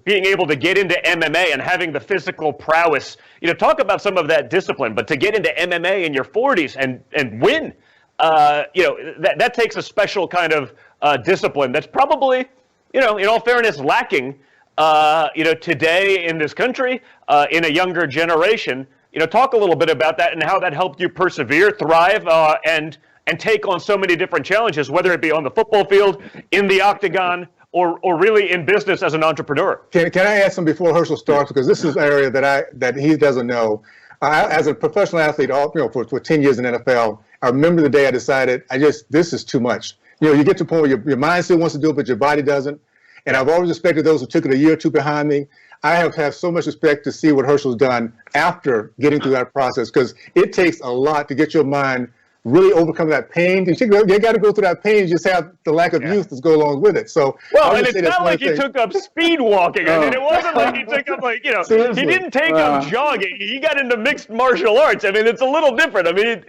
being able to get into MMA and having the physical prowess, talk about some of that discipline, but to get into MMA in your 40s and win, that takes a special kind of discipline that's probably, in all fairness, lacking, today in this country, in a younger generation. Talk a little bit about that and how that helped you persevere, thrive, and take on so many different challenges, whether it be on the football field, in the octagon, or really in business as an entrepreneur. Can I add something before Herschel starts? Because this is an area that he doesn't know. As a professional athlete, for 10 years in NFL, I remember the day I decided, this is too much. You get to the point where your mind still wants to do it, but your body doesn't. And I've always respected those who took it a year or two behind me. I have so much respect to see what Herschel's done after getting through that process, because it takes a lot to get your mind really overcome that pain. You got to go through that pain. You just have the lack of youth to go along with it. So, and it's not like he took up speed walking. It wasn't like he took up he didn't take up jogging. He got into mixed martial arts. It's a little different.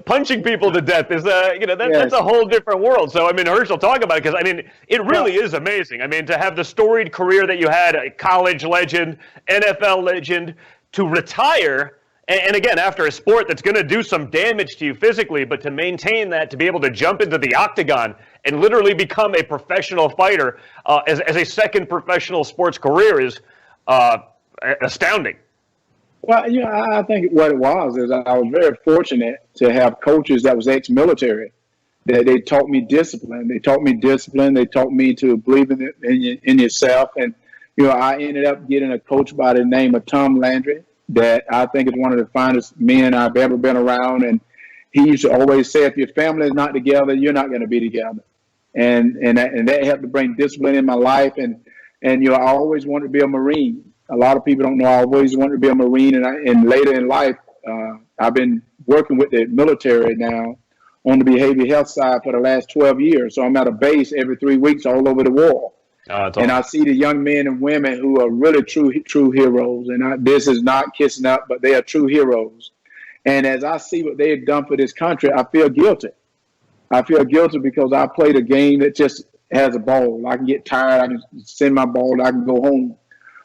Punching people to death is that's a whole different world. So Herschel, talk about it, because it really is amazing. To have the storied career that you had, a college legend, NFL legend, to retire. And again, after a sport that's going to do some damage to you physically, but to maintain that, to be able to jump into the octagon and literally become a professional fighter as a second professional sports career is astounding. Well, I think what it was is I was very fortunate to have coaches that was ex-military. They taught me discipline. They taught me to believe in yourself. And, I ended up getting a coach by the name of Tom Landry, that I think is one of the finest men I've ever been around. And he used to always say, if your family is not together, you're not going to be together. And that helped to bring discipline in my life. And I always wanted to be a Marine. A lot of people don't know I always wanted to be a Marine. And later in life, I've been working with the military now on the behavioral health side for the last 12 years. So I'm at a base every 3 weeks all over the world. And I see the young men and women who are really true heroes. And this is not kissing up, but they are true heroes. And as I see what they have done for this country, I feel guilty. I feel guilty because I played a game that just has a ball. I can get tired. I can send my ball. I can go home.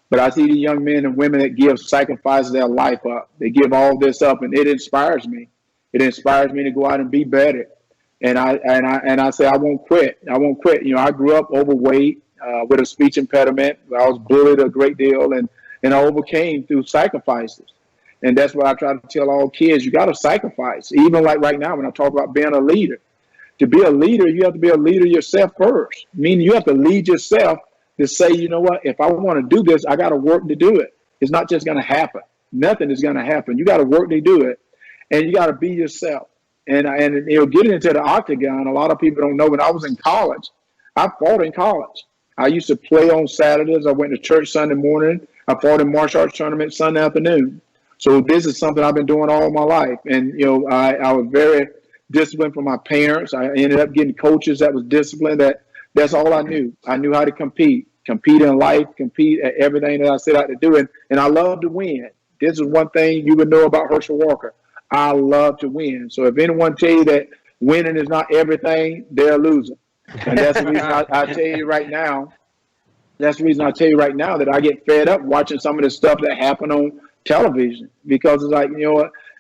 But I see the young men and women that sacrifice their life up. They give all this up, and it inspires me. It inspires me to go out and be better. And I say I won't quit. I won't quit. You know, I grew up overweight with a speech impediment. I was bullied a great deal, and I overcame through sacrifices. And that's what I try to tell all kids. You got to sacrifice. Even like right now when I talk about being a leader. To be a leader, you have to be a leader yourself first. Meaning you have to lead yourself to say, you know what, if I want to do this, I got to work to do it. It's not just going to happen. Nothing is going to happen. You got to work to do it. And you got to be yourself. And you know, getting into the octagon, a lot of people don't know, when I was in college, I fought in college. I used to play on Saturdays. I went to church Sunday morning. I fought in martial arts tournaments Sunday afternoon. So this is something I've been doing all my life. And, you know, I was very disciplined from my parents. I ended up getting coaches that was disciplined. That's all I knew. I knew how to compete in life, compete at everything that I set out to do. And I love to win. This is one thing you would know about Herschel Walker. I love to win. So if anyone tell you that winning is not everything, they're a loser. And that's the reason I tell you right now. That's the reason I tell you right now that I get fed up watching some of the stuff that happened on television, because it's like,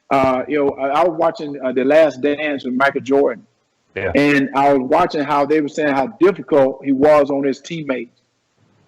I was watching The Last Dance with Michael Jordan. Yeah. And I was watching how they were saying how difficult he was on his teammates.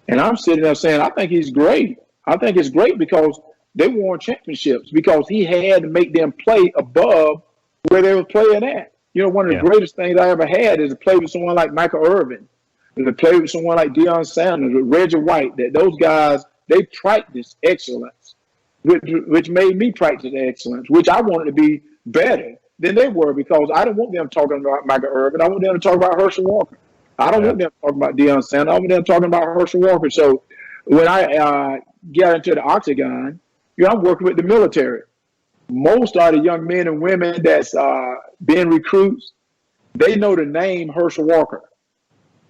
And I'm sitting there saying, I think he's great. I think it's great because they won championships, because he had to make them play above where they were playing at. You know, one of the greatest things I ever had is to play with someone like Michael Irvin, to play with someone like Deion Sanders, with Reggie White, that those guys, they practiced excellence, which made me practice excellence, which I wanted to be better than they were, because I didn't want them talking about Michael Irvin. I want them to talk about Herschel Walker. I don't want them talking about Deion Sanders. I want them talking about Herschel Walker. So when I get into the octagon, I'm working with the military. Most of the young men and women that's being recruits, they know the name Herschel Walker,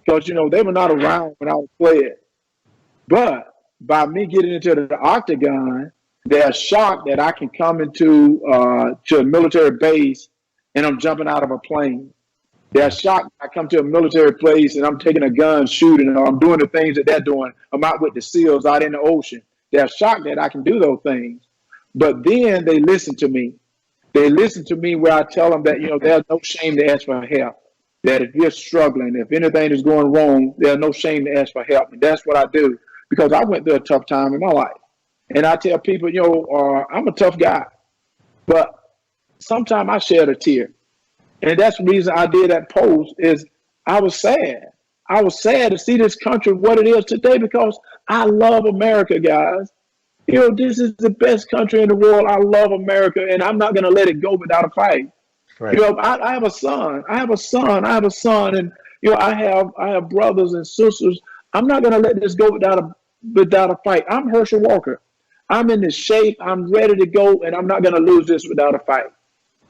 because, they were not around when I was playing. But by me getting into the octagon, they're shocked that I can come into to a military base and I'm jumping out of a plane. They're shocked I come to a military place and I'm taking a gun, shooting, or I'm doing the things that they're doing. I'm out with the SEALs out in the ocean. They're shocked that I can do those things. But then they listen to me. They listen to me where I tell them that, there's no shame to ask for help. That if you're struggling, if anything is going wrong, there's no shame to ask for help. And that's what I do, because I went through a tough time in my life. And I tell people, I'm a tough guy, but sometimes I shed a tear. And that's the reason I did that post, is I was sad. I was sad to see this country what it is today, because I love America, guys. This is the best country in the world. I love America, and I'm not going to let it go without a fight. Right. I have a son. And, I have brothers and sisters. I'm not going to let this go without a fight. I'm Herschel Walker. I'm in this shape. I'm ready to go, and I'm not going to lose this without a fight.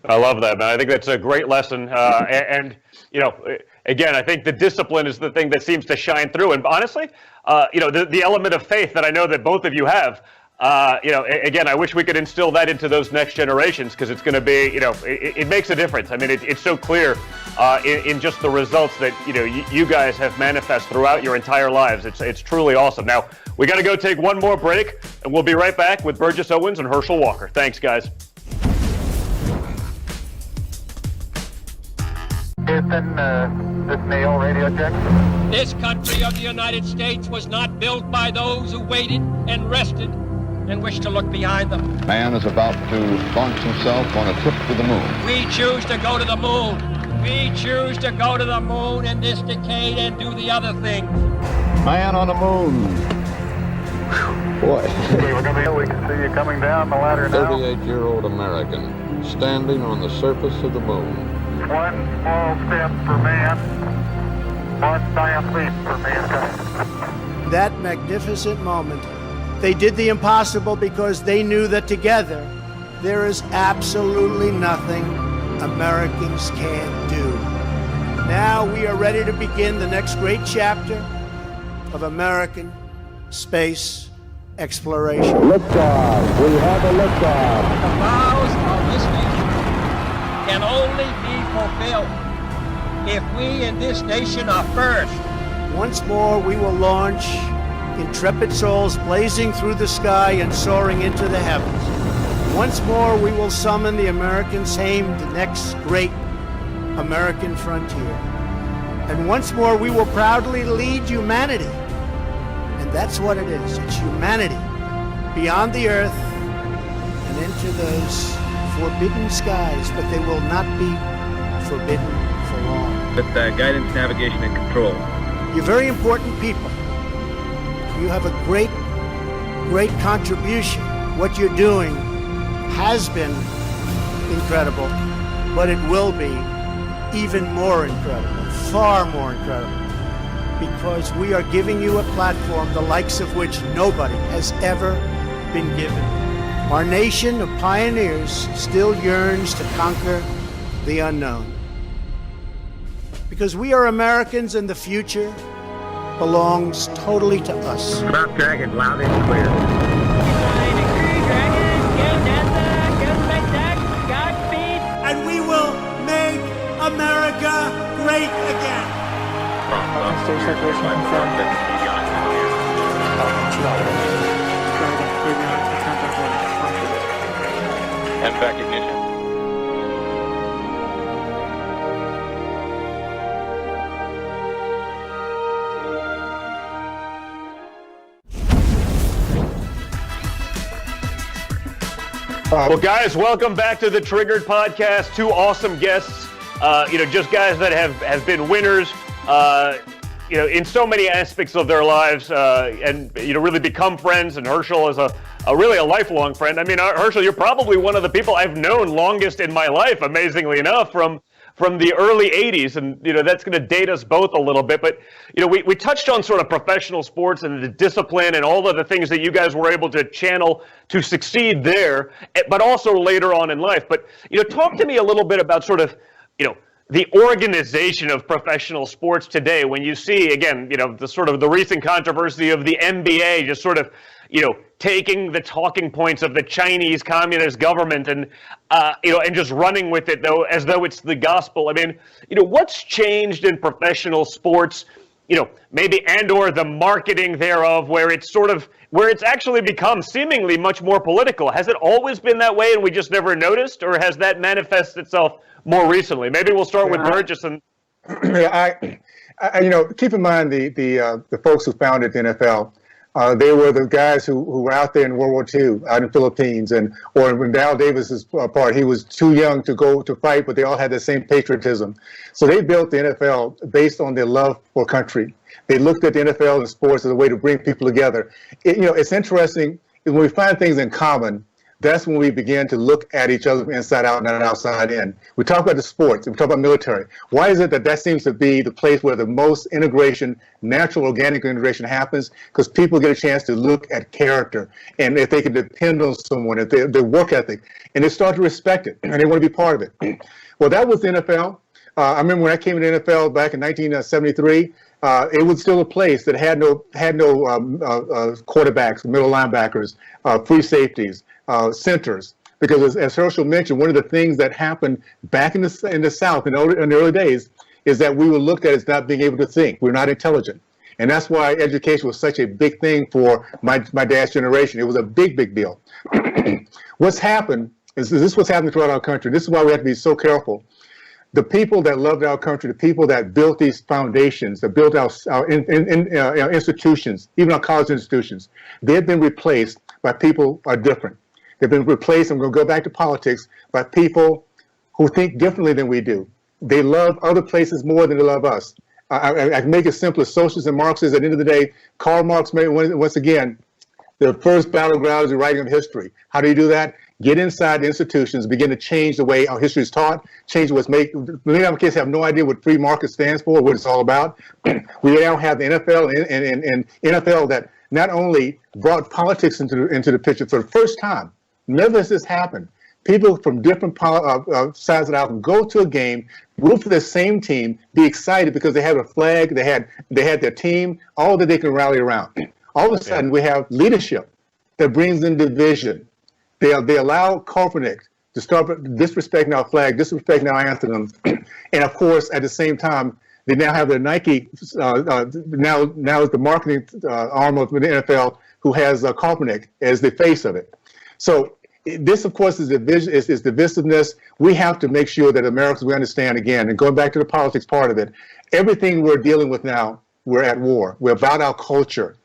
I love that, man. I think that's a great lesson. Again, I think the discipline is the thing that seems to shine through. And honestly, the element of faith that I know that both of you have, again, I wish we could instill that into those next generations, because it's going to be, it makes a difference. I mean, it's so clear in just the results that, you guys have manifest throughout your entire lives. It's truly awesome. Now, we got to go take one more break, and we'll be right back with Burgess Owens and Herschel Walker. Thanks, guys. Houston, this Neil, radio check. This country of the United States was not built by those who waited and rested and wished to look behind them. Man is about to launch himself on a trip to the moon. We choose to go to the moon. We choose to go to the moon in this decade and do the other thing. Man on the moon. Boy. We can see you coming down the ladder now. 38-year-old American standing on the surface of the moon. One small step for man, one giant leap for mankind. That magnificent moment, they did the impossible because they knew that together there is absolutely nothing Americans can do. Now we are ready to begin the next great chapter of American space exploration. Liftoff. We have a liftoff. The vows of this nation can only be fulfilled if we in this nation are first. Once more, we will launch intrepid souls blazing through the sky and soaring into the heavens. Once more, we will summon the Americans aimed the next great American frontier. And once more, we will proudly lead humanity. And that's what it is. It's humanity beyond the earth and into those forbidden skies, but they will not be forbidden for long. With guidance, navigation, and control. You're very important people. You have a great, great contribution. What you're doing has been incredible, but it will be even more incredible, far more incredible, because we are giving you a platform the likes of which nobody has ever been given. Our nation of pioneers still yearns to conquer the unknown. Because we are Americans and the future belongs totally to us. Mount Dragon, loud and clear. And we will make America great again. And back ignition. Well, guys, welcome back to the Triggered Podcast. Two awesome guests, just guys that have been winners, in so many aspects of their lives, and really become friends. And Herschel is a really lifelong friend. I mean, Herschel, you're probably one of the people I've known longest in my life, amazingly enough, from the early 80s, and that's going to date us both a little bit, but we touched on sort of professional sports and the discipline and all of the things that you guys were able to channel to succeed there, but also later on in life. But talk to me a little bit about sort of the organization of professional sports today, when you see, again, the sort of the recent controversy of the NBA just sort of taking the talking points of the Chinese Communist government and and just running with it as though it's the gospel. I mean, what's changed in professional sports, maybe or the marketing thereof, where it's actually become seemingly much more political? Has it always been that way and we just never noticed, or has that manifested itself more recently? Maybe we'll start with Burgess. And keep in mind the folks who founded the NFL. They were the guys who were out there in World War II, out in the Philippines, or when Dal Davis's part, he was too young to go to fight, but they all had the same patriotism. So they built the NFL based on their love for country. They looked at the NFL and sports as a way to bring people together. It's interesting when we find things in common. That's when we begin to look at each other inside out, not outside in. We talk about the sports, and we talk about military. Why is it that seems to be the place where the most integration, natural, organic integration happens? Because people get a chance to look at character, and if they can depend on someone, if their work ethic, and they start to respect it, and they want to be part of it. Well, that was the NFL. I remember when I came into the NFL back in 1973. It was still a place that had no quarterbacks, middle linebackers, free safeties, centers. Because as Herschel mentioned, one of the things that happened back in the South in the early days is that we were looked at as not being able to think. We're not intelligent. And that's why education was such a big thing for my dad's generation. It was a big, big deal. What's happened is this is what's happening throughout our country. This is why we have to be so careful. The people that loved our country, the people that built these foundations, that built our institutions, even our college institutions, they've been replaced by people who are different. They've been replaced, I'm going to go back to politics, by people who think differently than we do. They love other places more than they love us. I can make it simple. Socialists and Marxists, at the end of the day, Karl Marx made, once again, the first battleground is the writing of history. How do you do that? Get inside the institutions, begin to change the way our history is taught, change what's made. Many of our kids have no idea what free market stands for, what it's all about. We now have the NFL and NFL that not only brought politics into the picture for the first time. Never has this happened. People from different sides of the aisle go to a game, root for the same team, be excited because they have a flag, they had their team, all that they can rally around. All of a sudden, we have leadership that brings in division. They allow Kaepernick to start disrespecting our flag, disrespecting our anthems, and of course, at the same time, they now have their Nike. Now is the marketing arm of the NFL who has Kaepernick as the face of it. So this, of course, is divisiveness. We have to make sure that Americans, we understand again, and going back to the politics part of it, everything we're dealing with now, we're at war. We're about our culture.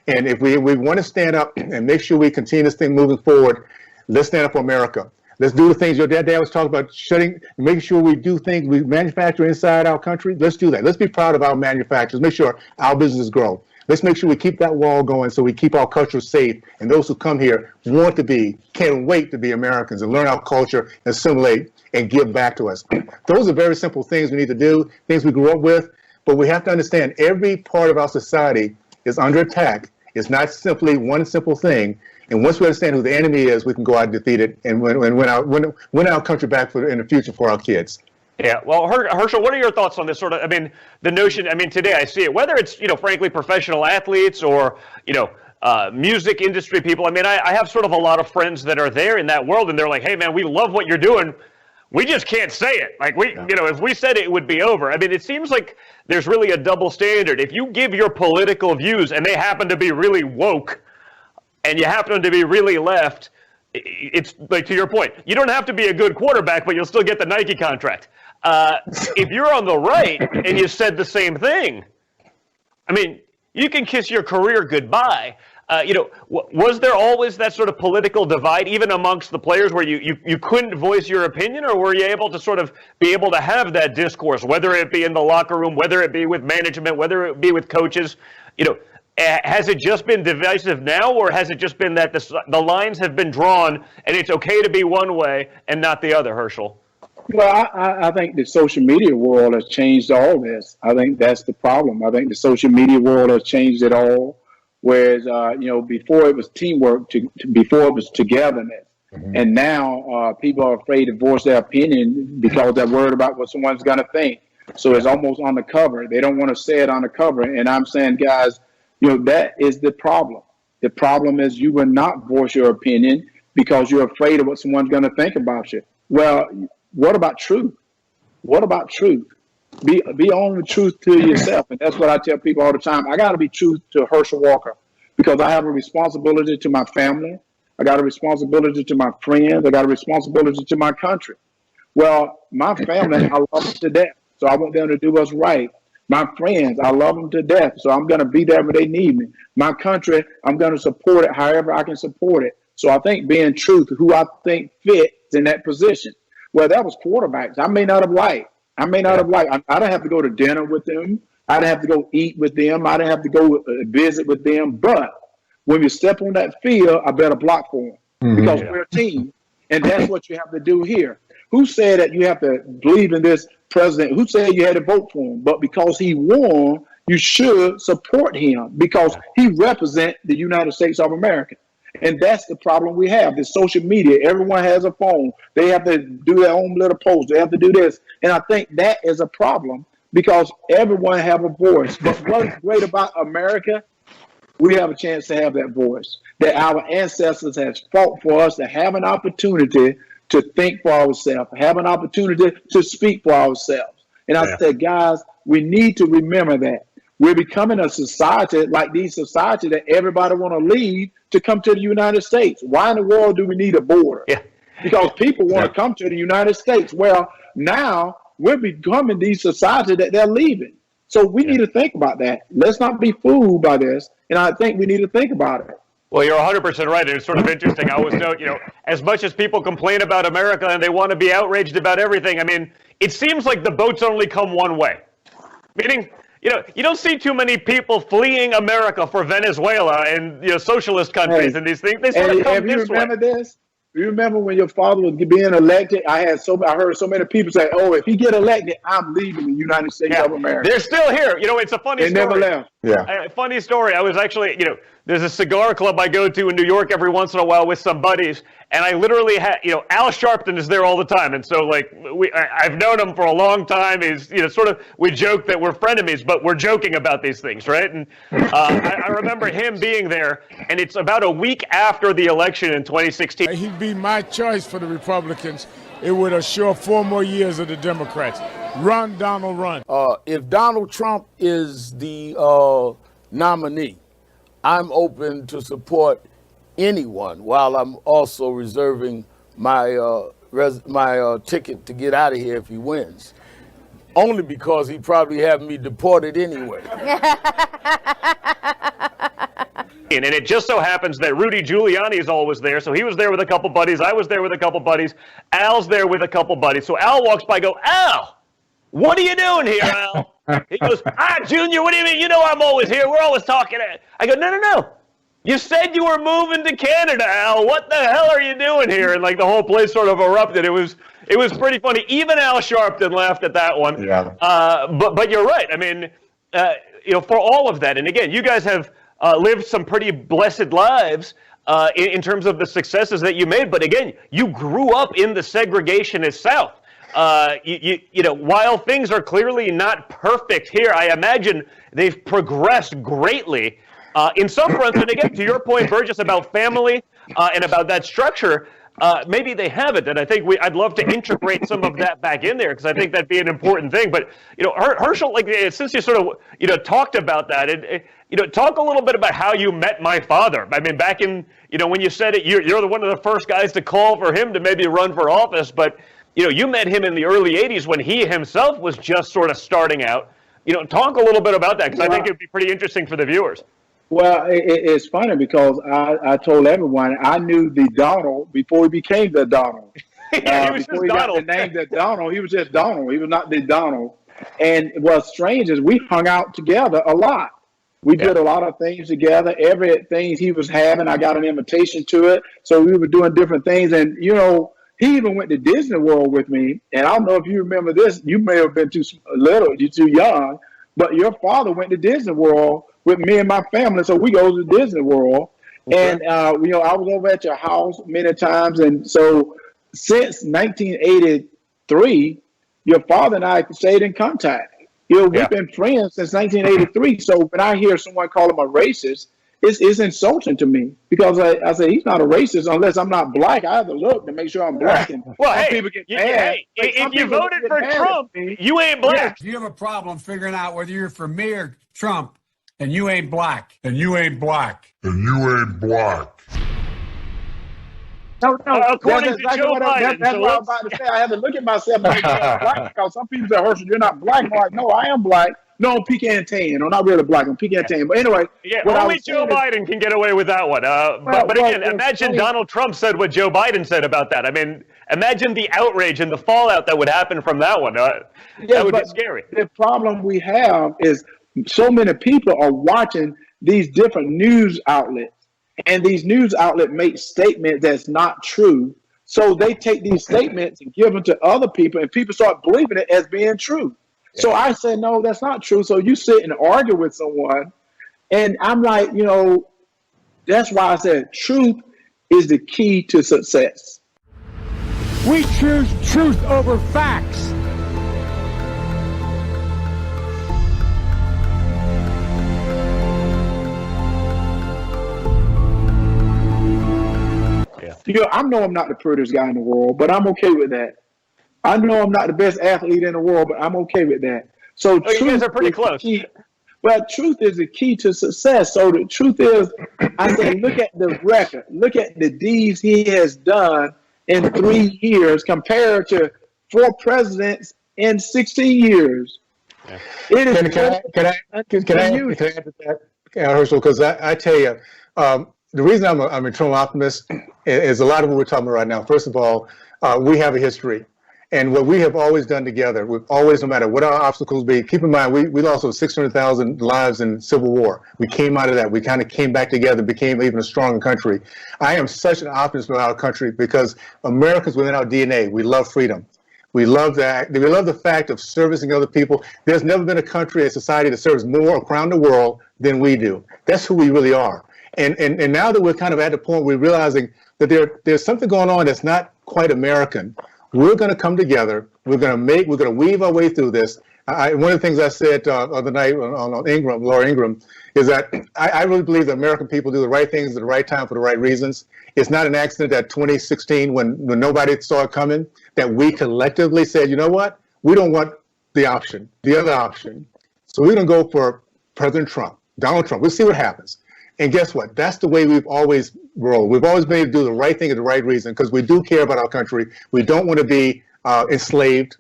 And if we want to stand up and make sure we continue this thing moving forward, let's stand up for America. Let's do the things your dad was talking about, making sure we do things we manufacture inside our country. Let's do that. Let's be proud of our manufacturers. Make sure our businesses grow. Let's make sure we keep that wall going so we keep our culture safe. And those who come here can't wait to be Americans and learn our culture, assimilate, and give back to us. Those are very simple things we need to do, things we grew up with. But we have to understand every part of our society is under attack. It's not simply one simple thing. And once we understand who the enemy is, we can go out and defeat it and win our country back in the future for our kids. Yeah, well, Herschel, what are your thoughts on this sort of, the notion, today I see it, whether it's, frankly, professional athletes or, music industry people. I have sort of a lot of friends that are there in that world, and they're like, hey, man, we love what you're doing. We just can't say it. If we said it, it would be over. it seems like there's really a double standard. If you give your political views and they happen to be really woke and you happen to be really left, it's like, to your point, you don't have to be a good quarterback, but you'll still get the Nike contract. If you're on the right and you said the same thing, you can kiss your career goodbye. Was there always that sort of political divide, even amongst the players, where you couldn't voice your opinion, or were you able to sort of be able to have that discourse, whether it be in the locker room, whether it be with management, whether it be with coaches? Has it just been divisive now, or has it just been that the lines have been drawn and it's okay to be one way and not the other, Herschel? Well, I think the social media world has changed all this. I think that's the problem. I think the social media world has changed it all. Whereas, before it was teamwork, before it was togetherness. Mm-hmm. And now people are afraid to voice their opinion because they're worried about what someone's going to think. So it's almost on the cover. They don't want to say it on the cover. And I'm saying, guys, that is the problem. The problem is you will not voice your opinion because you're afraid of what someone's going to think about you. Well, what about truth? What about truth? Be on the truth to yourself. And that's what I tell people all the time. I got to be true to Herschel Walker because I have a responsibility to my family. I got a responsibility to my friends. I got a responsibility to my country. Well, my family, I love them to death. So I want them to do what's right. My friends, I love them to death. So I'm going to be there when they need me. My country, I'm going to support it however I can support it. So I think being true to who I think fits in that position. Well, that was quarterbacks. I may not have liked. I didn't have to go to dinner with them. I didn't have to go eat with them. I didn't have to go visit with them. But when you step on that field, I better block for them because we're a team. And that's what you have to do here. Who said that you have to believe in this president? Who said you had to vote for him? But because he won, you should support him because he represents the United States of America. And that's the problem we have. The social media, everyone has a phone. They have to do their own little post. They have to do this. And I think that is a problem because everyone have a voice. But what's great about America, we have a chance to have that voice, that our ancestors has fought for us to have an opportunity to think for ourselves, have an opportunity to speak for ourselves. And I said, guys, we need to remember that. We're becoming a society like these society that everybody want to leave to come to the United States. Why in the world do we need a border? Yeah. Because people want to come to the United States. Well, now we're becoming these society that they're leaving. So we need to think about that. Let's not be fooled by this. And I think we need to think about it. Well, you're 100% right. And it's sort of interesting. I always note, as much as people complain about America and they want to be outraged about everything, it seems like the boats only come one way. Meaning, you don't see too many people fleeing America for Venezuela and socialist countries and these things. They sort of come this way. This? You remember when your father was being elected? I heard so many people say, "Oh, if he get elected, I'm leaving the United States of America." They're still here. It's a funny story. They never left. Yeah. Funny story. I was actually, there's a cigar club I go to in New York every once in a while with some buddies, And I literally had, Al Sharpton is there all the time. And so, like, I've known him for a long time. He's, sort of, we joke that we're frenemies, but we're joking about these things, right? And I remember him being there, and it's about a week after the election in 2016. He'd be my choice for the Republicans. It would assure 4 more years of the Democrats. Run, Donald, run. If Donald Trump is the nominee, I'm open to support anyone, while I'm also reserving my ticket to get out of here if he wins. Only because he'd probably have me deported anyway. And it just so happens that Rudy Giuliani is always there. So he was there with a couple buddies. I was there with a couple buddies. Al's there with a couple buddies. So Al walks by, I go, Al, what are you doing here, Al? He goes, Junior, what do you mean? You know I'm always here. We're always talking. I go, no. You said you were moving to Canada, Al. What the hell are you doing here? And like the whole place sort of erupted. It was pretty funny. Even Al Sharpton laughed at that one. Yeah. But you're right. I mean, for all of that, and again, you guys have lived some pretty blessed lives in terms of the successes that you made. But again, you grew up in the segregationist South. While things are clearly not perfect here, I imagine they've progressed greatly. In some fronts, and again, to your point, Burgess, about family and about that structure, maybe they haven't, and I think I'd love to integrate some of that back in there because I think that'd be an important thing. But Herschel, like since you sort of talked about that, talk a little bit about how you met my father. I mean, back in when you said it, you're one of the first guys to call for him to maybe run for office, but you met him in the early '80s when he himself was just sort of starting out. Talk a little bit about that because I think it'd be pretty interesting for the viewers. Well, it's funny because I told everyone I knew the Donald before he became the Donald. Before he got the name the Donald, he was just Donald. He was not the Donald. And what's strange is we hung out together a lot. We did a lot of things together. Everything he was having, I got an invitation to it. So we were doing different things. And, he even went to Disney World with me. And I don't know if you remember this. You may have been too little, you're too young. But your father went to Disney World with me and my family, so we go to Disney World. Okay. And, I was over at your house many times. And so since 1983, your father and I stayed in contact. We've been friends since 1983. So when I hear someone call him a racist, it's insulting to me because I say he's not a racist unless I'm not black. I have to look to make sure I'm black. And people get mad. If you voted for Trump, you ain't black. If you have a problem figuring out whether you're for me or Trump, and you ain't black. And you ain't black. And you ain't black. No. According to Joe Biden. That's what I'm about to say. I had to look at myself and make sure I'm black because some people say, Herschel, you're not black. I'm like, no, I am black. No, I'm pecan tan. I'm not really black. I'm pecan tan. But anyway. Yeah, only Joe Biden can get away with that one. But again, imagine Donald Trump said what Joe Biden said about that. I mean, imagine the outrage and the fallout that would happen from that one. That would be scary. The problem we have is so many people are watching these different news outlets, and these news outlets make statements that's not true. So they take these statements and give them to other people, and people start believing it as being true. Yeah. So I say, no, that's not true. So you sit and argue with someone, and I'm like, that's why I said truth is the key to success. We choose truth over facts. I know I'm not the prettiest guy in the world, but I'm okay with that. I know I'm not the best athlete in the world, but I'm okay with that. So you guys are pretty close. Well, truth is the key to success. So the truth is, I say, look at the record. Look at the deeds he has done in 3 years compared to 4 presidents in 16 years. Yeah. Can I add to that, Herschel? Because I tell you, the reason I'm an eternal optimist is a lot of what we're talking about right now. First of all, we have a history. And what we have always done together, we've always, no matter what our obstacles be, keep in mind, we lost over 600,000 lives in Civil War. We came out of that. We kind of came back together, became even a stronger country. I am such an optimist about our country because Americans within our DNA, we love freedom. We love that. We love the fact of servicing other people. There's never been a country, a society that serves more around the world than we do. That's who we really are. And now that we're kind of at the point we're realizing that there's something going on that's not quite American, we're going to come together. We're going to weave our way through this. One of the things I said the other night on Laura Ingraham, is that I really believe that American people do the right things at the right time for the right reasons. It's not an accident that 2016, when nobody saw it coming, that we collectively said, you know what? We don't want the other option. So we're going to go for President Trump, Donald Trump. We'll see what happens. And guess what? That's the way we've always rolled. We've always been able to do the right thing at the right reason because we do care about our country. We don't want to be enslaved.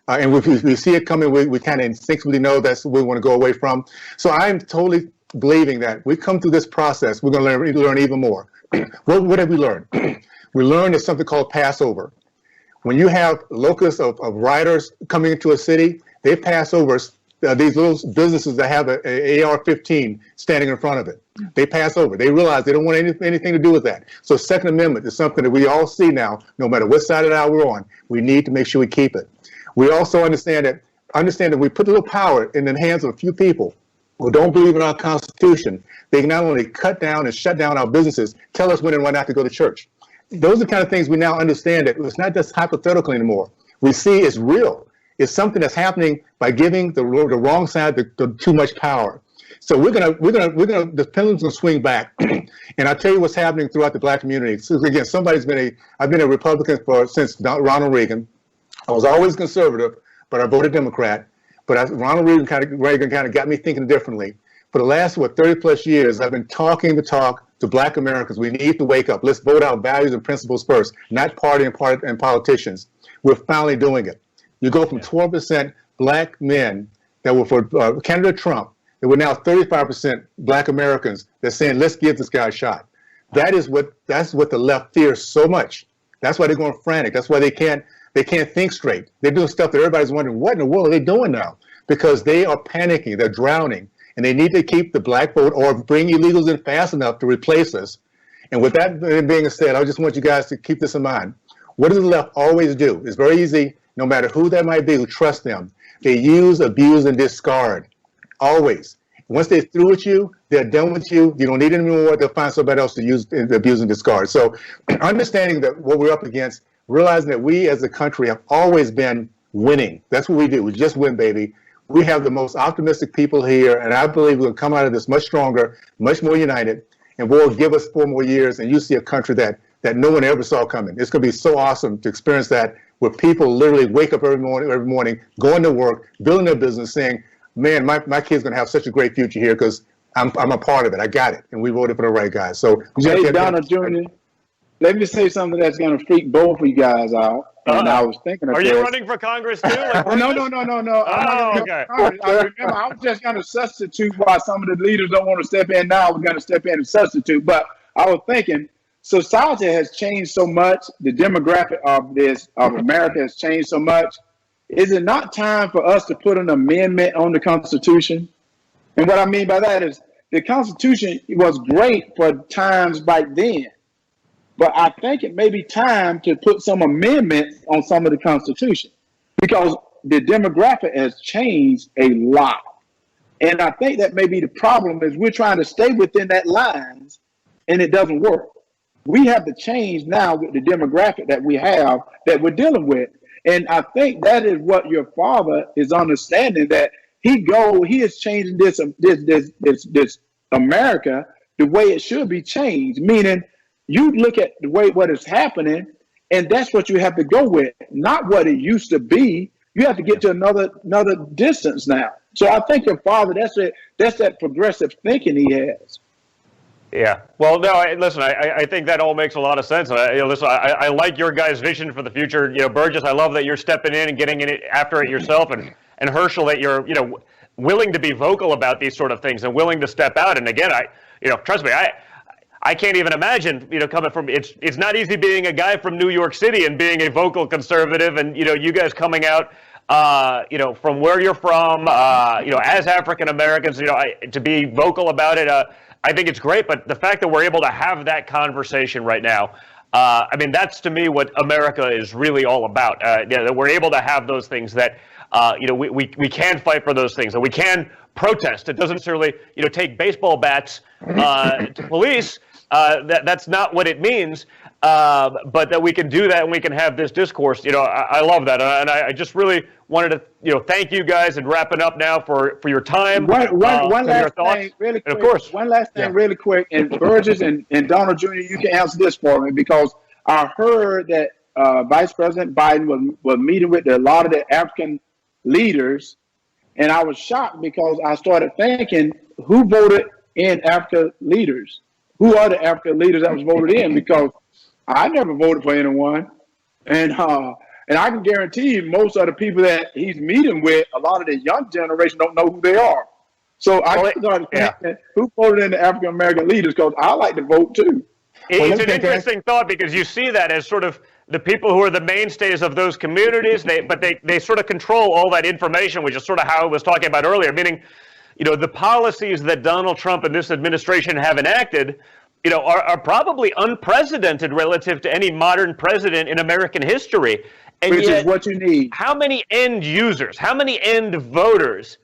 And if we see it coming, we kind of instinctively know that's what we want to go away from. So I'm totally believing that we come through this process, we're going to learn even more. What have we learned? We learned there's something called Passover. When you have locusts of rioters coming into a city, they pass over these little businesses that have an AR-15 standing in front of it. They pass over. They realize they don't want anything to do with that. So Second Amendment is something that we all see now, no matter what side of the aisle we're on. We need to make sure we keep it. We also understand that we put a little power in the hands of a few people who don't believe in our Constitution. They can not only cut down and shut down our businesses, tell us when and when not to go to church. Those are the kind of things we now understand that it's not just hypothetical anymore. We see it's real. It's something that's happening by giving the wrong side the too much power. So the pendulum's gonna swing back. And I'll tell you what's happening throughout the black community. So again, I've been a Republican since Ronald Reagan. I was always conservative, but I voted Democrat. But Ronald Reagan kind of got me thinking differently. For the last 30 plus years, I've been talking the talk to black Americans. We need to wake up. Let's vote out values and principles first, not party and politicians. We're finally doing it. You go from 12% black men that were for candidate Trump, there were now 35% black Americans that are saying, let's give this guy a shot. That's what the left fears so much. That's why they're going frantic. That's why they can't think straight. They're doing stuff that everybody's wondering, what in the world are they doing now? Because they are panicking, they're drowning, and they need to keep the black vote or bring illegals in fast enough to replace us. And with that being said, I just want you guys to keep this in mind. What does the left always do? It's very easy, no matter who that might be, who trusts them. They use, abuse, and discard. Always. Once they're through with you, they're done with you. You don't need any more. They'll find somebody else to use, abuse, and discard. So understanding that what we're up against, realizing that we as a country have always been winning. That's what we do. We just win, baby. We have the most optimistic people here, and I believe we'll come out of this much stronger, much more united, and we'll give us 4 more years, and you see a country that no one ever saw coming. It's going to be so awesome to experience that, where people literally wake up every morning, going to work, building their business, saying, man, my kid's going to have such a great future here because I'm a part of it. I got it, and we voted for the right guy. So, hey, Donald Jr., let me say something that's going to freak both of you guys out. And I was thinking of Are you running for Congress too? Like no. Oh, okay. I remember I was just going to substitute while some of the leaders don't want to step in now. I was going to step in and substitute. But I was thinking, society has changed so much. The demographic of America has changed so much. Is it not time for us to put an amendment on the Constitution? And what I mean by that is the Constitution was great for times back then. But I think it may be time to put some amendments on some of the Constitution because the demographic has changed a lot. And I think that may be the problem is we're trying to stay within that lines and it doesn't work. We have to change now with the demographic that we have that we're dealing with. And I think that is what your father is understanding, that he is changing this America the way it should be changed, meaning you look at the way what is happening, and that's what you have to go with, not what it used to be. You have to get to another distance now. So I think your father, that's that progressive thinking he has. Yeah. Well, no. Listen, I think that all makes a lot of sense. Listen, I like your guys' vision for the future. Burgess, I love that you're stepping in and getting in it after it yourself, and Herschel, that you're willing to be vocal about these sort of things and willing to step out. And again, trust me, I can't even imagine, coming from, it's not easy being a guy from New York City and being a vocal conservative, and, you guys coming out, from where you're from, as African Americans, to be vocal about it, I think it's great. But the fact that we're able to have that conversation right now, that's to me what America is really all about. That we're able to have those things that, we can fight for those things, and we can protest. It doesn't necessarily, take baseball bats to police. That's not what it means. But that we can do that and we can have this discourse. I love that, and I just really wanted to, thank you guys and wrapping up now for your time. One last thoughts. thing, really quick. And of course, one last thing, really quick. And Burgess and Donald Jr., you can answer this for me, because I heard that Vice President Biden was meeting with a lot of the African leaders, and I was shocked because I started thinking, who voted in Africa leaders? Who are the African leaders that was voted in? Because I never voted for anyone, and I can guarantee you most of the people that he's meeting with, a lot of the young generation don't know who they are. So I started thinking, who voted in the African American leaders? Because I like to vote too. It's an interesting thought, because you see that as sort of the people who are the mainstays of those communities. But they sort of control all that information, which is sort of how I was talking about earlier. Meaning, the policies that Donald Trump and this administration have enacted, are probably unprecedented relative to any modern president in American history. And which yet, is what you need. How many end users, how many end voters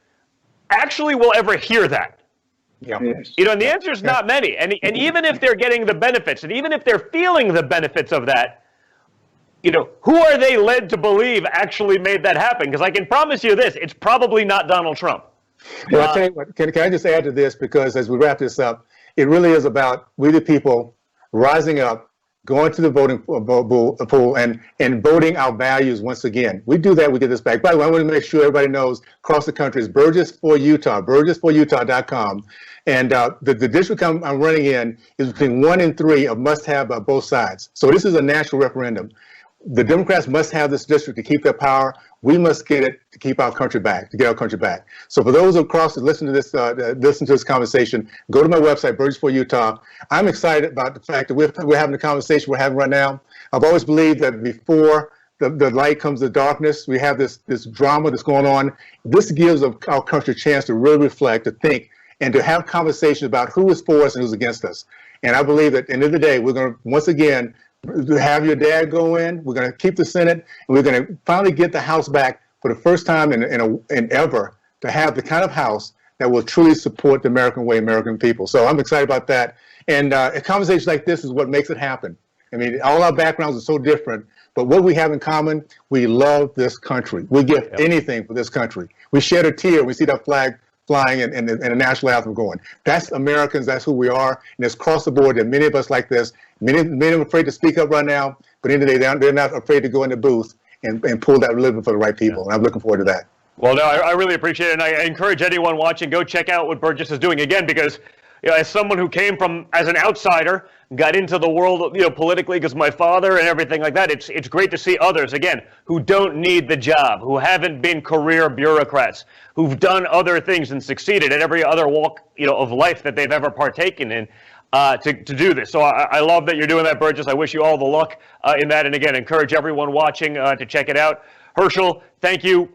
actually will ever hear that? Yeah. And the answer is not many. And even if they're getting the benefits, and even if they're feeling the benefits of that, who are they led to believe actually made that happen? Because I can promise you this, it's probably not Donald Trump. Well, I'll tell you what, can I just add to this, because as we wrap this up, it really is about we the people rising up, going to the voting pool and voting our values once again. We do that, we get this back. By the way, I want to make sure everybody knows across the country is Burgess for Utah, burgessforutah.com. And the district I'm running in is between 1 and 3 of must-have by both sides. So this is a national referendum. The Democrats must have this district to keep their power. We must get it to keep our country back, to get our country back. So for those across that listen to this conversation, go to my website, Burgess for Utah. I'm excited about the fact that we're having the conversation we're having right now. I've always believed that before the light comes the darkness. We have this drama that's going on. This gives our country a chance to really reflect, to think, and to have conversations about who is for us and who's against us. And I believe that at the end of the day, we're going to, once again, have your dad go in. We're going to keep the Senate, and we're going to finally get the House back for the first time in ever, to have the kind of House that will truly support the American way, American people. So I'm excited about that. And a conversation like this is what makes it happen. I mean, all our backgrounds are so different, but what we have in common, we love this country. We give anything for this country. We shed a tear when we see that flag flying and the national anthem going. That's Americans. That's who we are. And it's across the board. There are many of us like this. Many of them are afraid to speak up right now, but in the end of the day, they're not afraid to go in the booth and pull that living for the right people. And I'm looking forward to that. Well, no, I really appreciate it. And I encourage anyone watching, go check out what Burgess is doing again, because as someone who came from as an outsider, got into the world, politically because my father and everything like that. It's great to see others, again, who don't need the job, who haven't been career bureaucrats, who've done other things and succeeded at every other walk, of life that they've ever partaken in, to do this. So I love that you're doing that, Burgess. I wish you all the luck in that. And again, encourage everyone watching to check it out. Herschel, thank you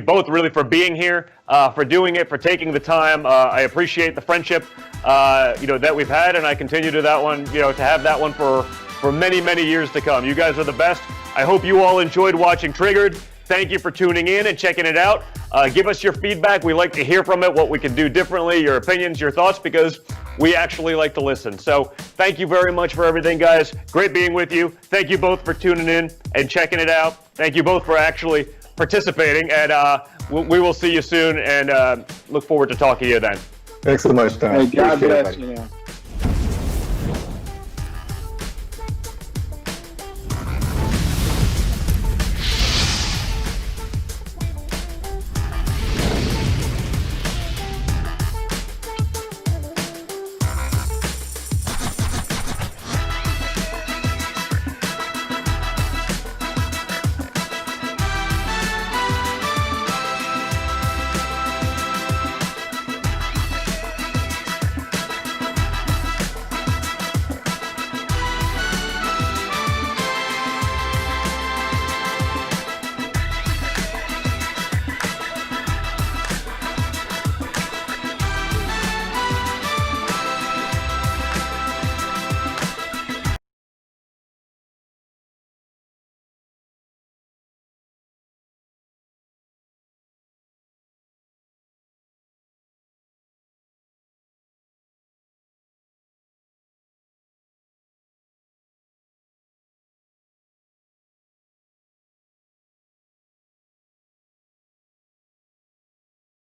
both really for being here, for doing it, for taking the time. I appreciate the friendship, that we've had, and I continue to have that one for many, many years to come. You guys are the best. I hope you all enjoyed watching Triggered. Thank you for tuning in and checking it out. Give us your feedback. We like to hear from it, what we can do differently, your opinions, your thoughts, because we actually like to listen. So thank you very much for everything, guys. Great being with you. Thank you both for tuning in and checking it out. Thank you both for actually participating, and we will see you soon, and look forward to talking to you then. Thanks so much, Tom. Hey, God bless you.